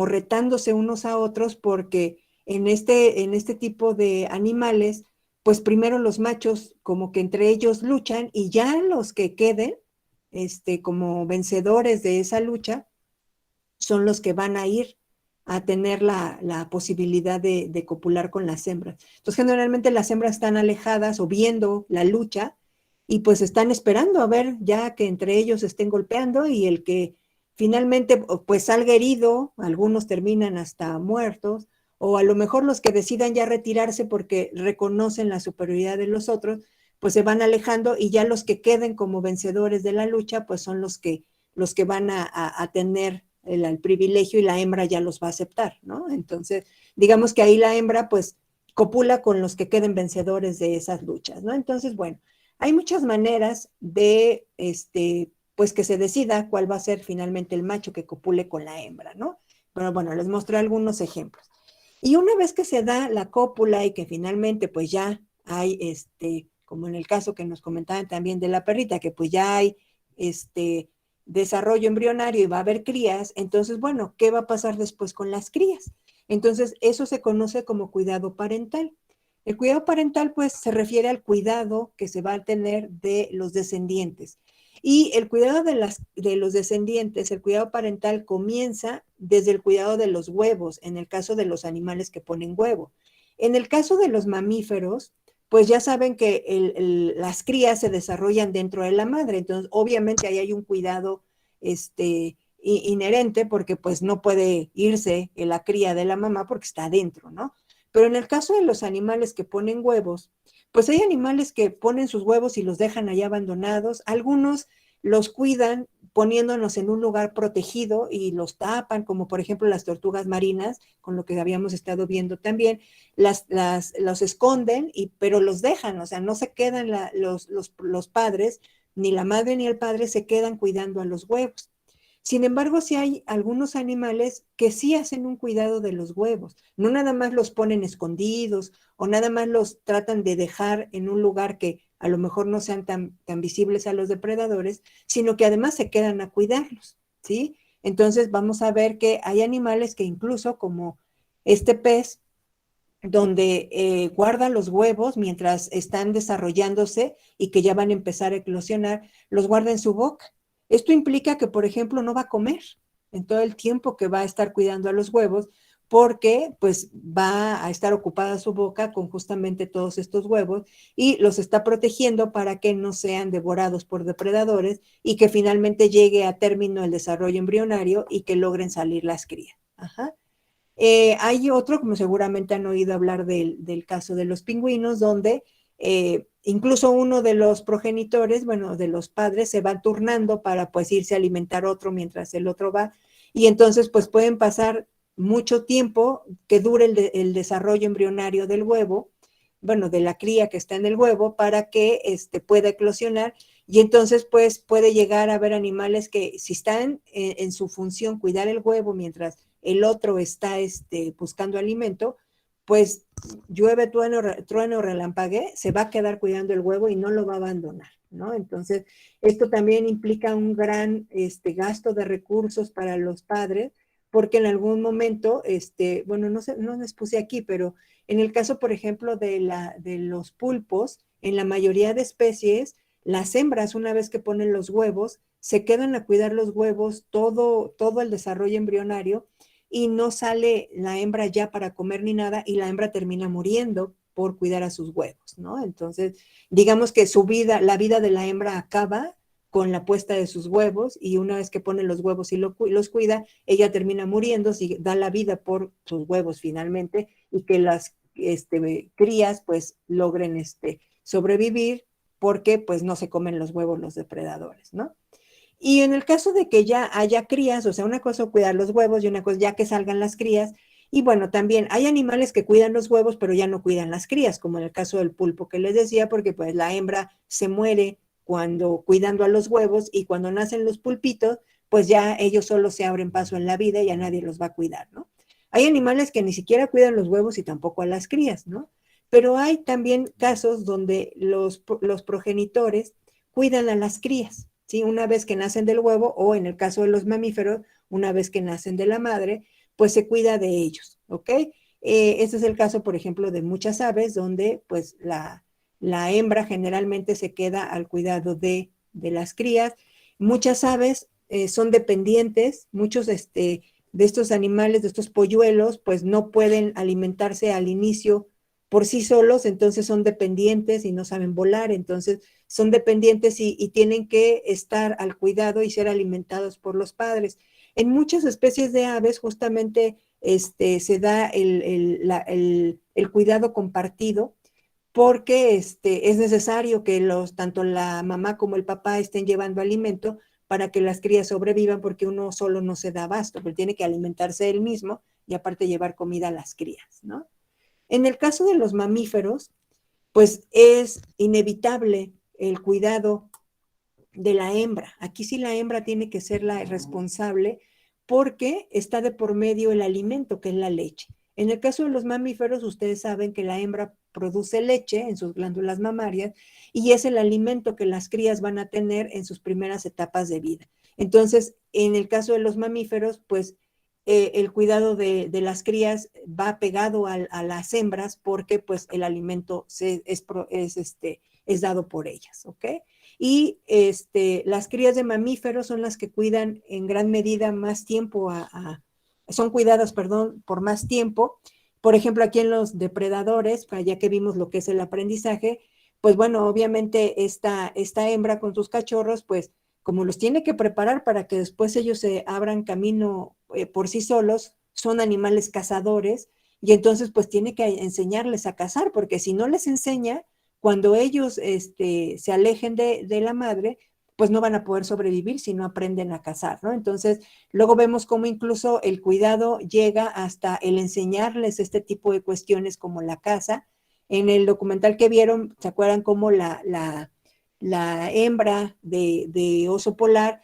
retándose unos a otros, porque en este tipo de animales, pues primero los machos como que entre ellos luchan y ya los que queden, como vencedores de esa lucha, son los que van a ir a tener la posibilidad de copular con las hembras. Entonces, generalmente las hembras están alejadas o viendo la lucha y pues están esperando a ver ya que entre ellos estén golpeando y el que finalmente pues salga herido, algunos terminan hasta muertos, o a lo mejor los que decidan ya retirarse porque reconocen la superioridad de los otros, pues se van alejando y ya los que queden como vencedores de la lucha, pues son los que van a tener el privilegio y la hembra ya los va a aceptar, ¿no? Entonces, digamos que ahí la hembra pues copula con los que queden vencedores de esas luchas, ¿no? Entonces, bueno, hay muchas maneras de, pues que se decida cuál va a ser finalmente el macho que copule con la hembra, ¿no? Pero bueno, les mostré algunos ejemplos. Y una vez que se da la cópula y que finalmente pues ya hay, como en el caso que nos comentaban también de la perrita, que pues ya hay, desarrollo embrionario y va a haber crías, entonces, bueno, ¿qué va a pasar después con las crías? Entonces, eso se conoce como cuidado parental. El cuidado parental, pues, se refiere al cuidado que se va a tener de los descendientes. Y el cuidado de los descendientes, el cuidado parental comienza desde el cuidado de los huevos, en el caso de los animales que ponen huevo. En el caso de los mamíferos, pues ya saben que las crías se desarrollan dentro de la madre, entonces obviamente ahí hay un cuidado inherente porque pues no puede irse la cría de la mamá porque está adentro, ¿no? Pero en el caso de los animales que ponen huevos, pues hay animales que ponen sus huevos y los dejan allá abandonados, algunos los cuidan poniéndonos en un lugar protegido y los tapan, como por ejemplo las tortugas marinas, con lo que habíamos estado viendo también, los esconden, pero los dejan, o sea, no se quedan los padres, ni la madre ni el padre se quedan cuidando a los huevos. Sin embargo, sí hay algunos animales que sí hacen un cuidado de los huevos. No nada más los ponen escondidos o nada más los tratan de dejar en un lugar que a lo mejor no sean tan visibles a los depredadores, sino que además se quedan a cuidarlos, ¿sí? Entonces vamos a ver que hay animales que incluso como este pez, donde guarda los huevos mientras están desarrollándose y que ya van a empezar a eclosionar, los guarda en su boca. Esto implica que, por ejemplo, no va a comer en todo el tiempo que va a estar cuidando a los huevos, porque pues va a estar ocupada su boca con justamente todos estos huevos y los está protegiendo para que no sean devorados por depredadores y que finalmente llegue a término el desarrollo embrionario y que logren salir las crías. Ajá. Hay otro, como seguramente han oído hablar del caso de los pingüinos, donde incluso uno de los progenitores, bueno, de los padres, se va turnando para pues irse a alimentar otro mientras el otro va, y entonces pues pueden pasar mucho tiempo que dure el desarrollo embrionario del huevo, bueno, de la cría que está en el huevo, para que pueda eclosionar, y entonces pues puede llegar a haber animales que si están en su función cuidar el huevo mientras el otro está buscando alimento, pues llueve, trueno, relampague, se va a quedar cuidando el huevo y no lo va a abandonar, ¿no? Entonces, esto también implica un gran gasto de recursos para los padres, porque en algún momento, bueno, no sé, no les puse aquí, pero en el caso, por ejemplo, de los pulpos, en la mayoría de especies, las hembras, una vez que ponen los huevos, se quedan a cuidar los huevos todo el desarrollo embrionario, y no sale la hembra ya para comer ni nada y la hembra termina muriendo por cuidar a sus huevos, ¿no? Entonces, digamos que su vida, la vida de la hembra acaba con la puesta de sus huevos y una vez que pone los huevos y los cuida, ella termina muriendo, da la vida por sus huevos finalmente y que las crías pues logren sobrevivir porque pues no se comen los huevos los depredadores, ¿no? Y en el caso de que ya haya crías, o sea, una cosa es cuidar los huevos y una cosa ya que salgan las crías, y bueno, también hay animales que cuidan los huevos, pero ya no cuidan las crías, como en el caso del pulpo que les decía, porque pues la hembra se muere cuando cuidando a los huevos y cuando nacen los pulpitos, pues ya ellos solo se abren paso en la vida y ya nadie los va a cuidar, ¿no? Hay animales que ni siquiera cuidan los huevos y tampoco a las crías, ¿no? Pero hay también casos donde los progenitores cuidan a las crías, ¿sí? Una vez que nacen del huevo o en el caso de los mamíferos, una vez que nacen de la madre, pues se cuida de ellos, ¿ok? Este es el caso, por ejemplo, de muchas aves donde pues la hembra generalmente se queda al cuidado de las crías. Muchas aves son dependientes, muchos de estos animales, de estos polluelos, pues no pueden alimentarse al inicio por sí solos, entonces son dependientes y no saben volar, entonces son dependientes y tienen que estar al cuidado y ser alimentados por los padres. En muchas especies de aves justamente se da el cuidado compartido porque es necesario que tanto la mamá como el papá estén llevando alimento para que las crías sobrevivan porque uno solo no se da abasto, pero tiene que alimentarse él mismo y aparte llevar comida a las crías, ¿no? En el caso de los mamíferos, pues es inevitable el cuidado de la hembra. Aquí sí la hembra tiene que ser la responsable porque está de por medio el alimento, que es la leche. En el caso de los mamíferos, ustedes saben que la hembra produce leche en sus glándulas mamarias y es el alimento que las crías van a tener en sus primeras etapas de vida. Entonces, en el caso de los mamíferos, pues el cuidado de las crías va pegado a las hembras porque pues el alimento es dado por ellas, ¿ok? Y las crías de mamíferos son las que cuidan en gran medida más tiempo, son cuidadas, perdón, por más tiempo. Por ejemplo, aquí en los depredadores, ya que vimos lo que es el aprendizaje, pues bueno, obviamente esta hembra con sus cachorros, pues como los tiene que preparar para que después ellos se abran camino por sí solos, son animales cazadores, y entonces pues tiene que enseñarles a cazar, porque si no les enseña, cuando ellos se alejen de la madre, pues no van a poder sobrevivir si no aprenden a cazar, ¿no? Entonces, luego vemos cómo incluso el cuidado llega hasta el enseñarles este tipo de cuestiones como la caza. En el documental que vieron, ¿se acuerdan cómo la hembra de oso polar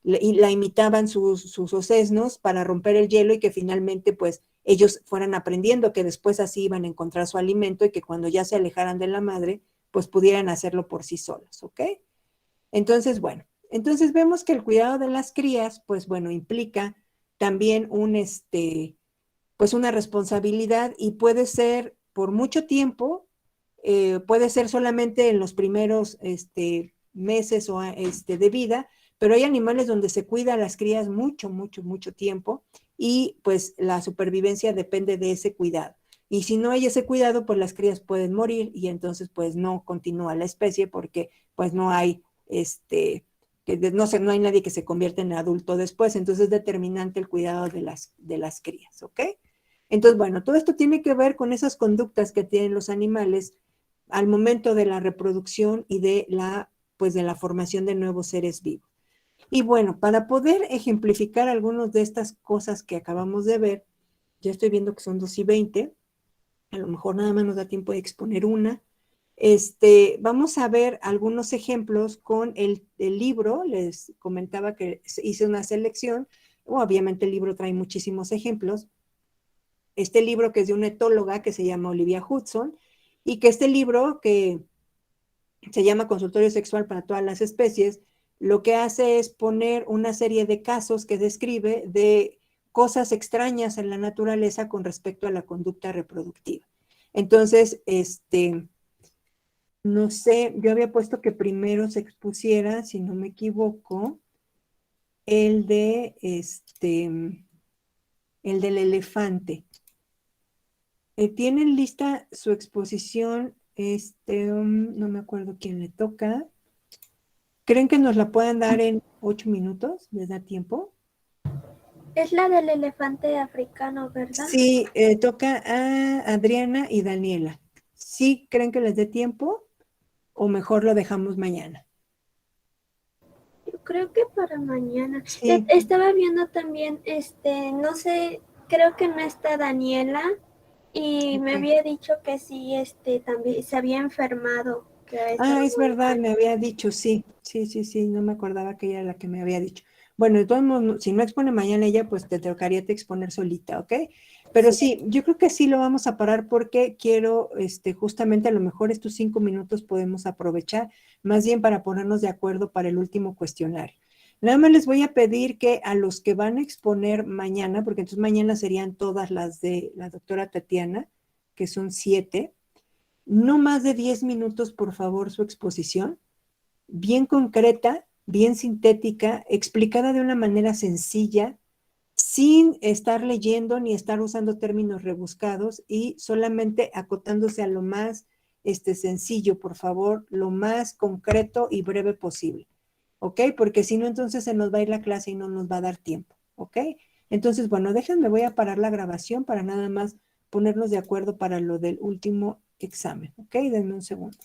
y la imitaban sus ocesnos para romper el hielo y que finalmente pues ellos fueran aprendiendo que después así iban a encontrar su alimento y que cuando ya se alejaran de la madre, pues pudieran hacerlo por sí solos, ¿ok? Entonces, bueno, entonces vemos que el cuidado de las crías, pues bueno, implica también pues una responsabilidad y puede ser por mucho tiempo, puede ser solamente en los primeros meses de vida, pero hay animales donde se cuida a las crías mucho, mucho, mucho tiempo y pues la supervivencia depende de ese cuidado. Y si no hay ese cuidado, pues las crías pueden morir y entonces pues no continúa la especie porque pues no hay no hay nadie que se convierta en adulto después, entonces es determinante el cuidado de las crías, ¿ok? Entonces, bueno, todo esto tiene que ver con esas conductas que tienen los animales al momento de la reproducción y pues de la formación de nuevos seres vivos. Y bueno, para poder ejemplificar algunas de estas cosas que acabamos de ver, ya estoy viendo que son 2:20, a lo mejor nada más nos da tiempo de exponer una. Vamos a ver algunos ejemplos con el libro. Les comentaba que hice una selección. Obviamente el libro trae muchísimos ejemplos. Este libro que es de una etóloga que se llama Olivia Hudson y que este libro que se llama Consultorio Sexual para todas las especies, lo que hace es poner una serie de casos que describe de cosas extrañas en la naturaleza con respecto a la conducta reproductiva. Entonces, no sé, yo había puesto que primero se expusiera, si no me equivoco, el el del elefante. ¿Tienen lista su exposición? No me acuerdo quién le toca. ¿Creen que nos la puedan dar en 8 minutos? ¿Les da tiempo? Es la del elefante africano, ¿verdad? Sí, toca a Adriana y Daniela. ¿Sí creen que les dé tiempo? ¿O mejor lo dejamos mañana? Yo creo que para mañana. Sí. Estaba viendo también, no sé, creo que no está Daniela y me Ok. había dicho que sí, también se había enfermado. Que estaba Es muy verdad, mal. me había dicho, sí, sí, no me acordaba que ella era la que me había dicho. Bueno, de todos modos, si no expone mañana ella, pues te tocaría te exponer solita, ¿ok? Pero sí, yo creo que sí lo vamos a parar porque quiero, justamente a lo mejor estos 5 minutos podemos aprovechar, más bien para ponernos de acuerdo para el último cuestionario. Nada más les voy a pedir que a los que van a exponer mañana, porque entonces mañana serían todas las de la doctora Tatiana, que son 7, no más de 10 minutos, por favor, su exposición, bien concreta, bien sintética, explicada de una manera sencilla, sin estar leyendo ni estar usando términos rebuscados y solamente acotándose a lo más sencillo, por favor, lo más concreto y breve posible, ¿ok? Porque si no, entonces se nos va a ir la clase y no nos va a dar tiempo, ¿ok? Entonces, bueno, déjenme, voy a parar la grabación para nada más ponernos de acuerdo para lo del último examen, ¿ok? Denme un segundo.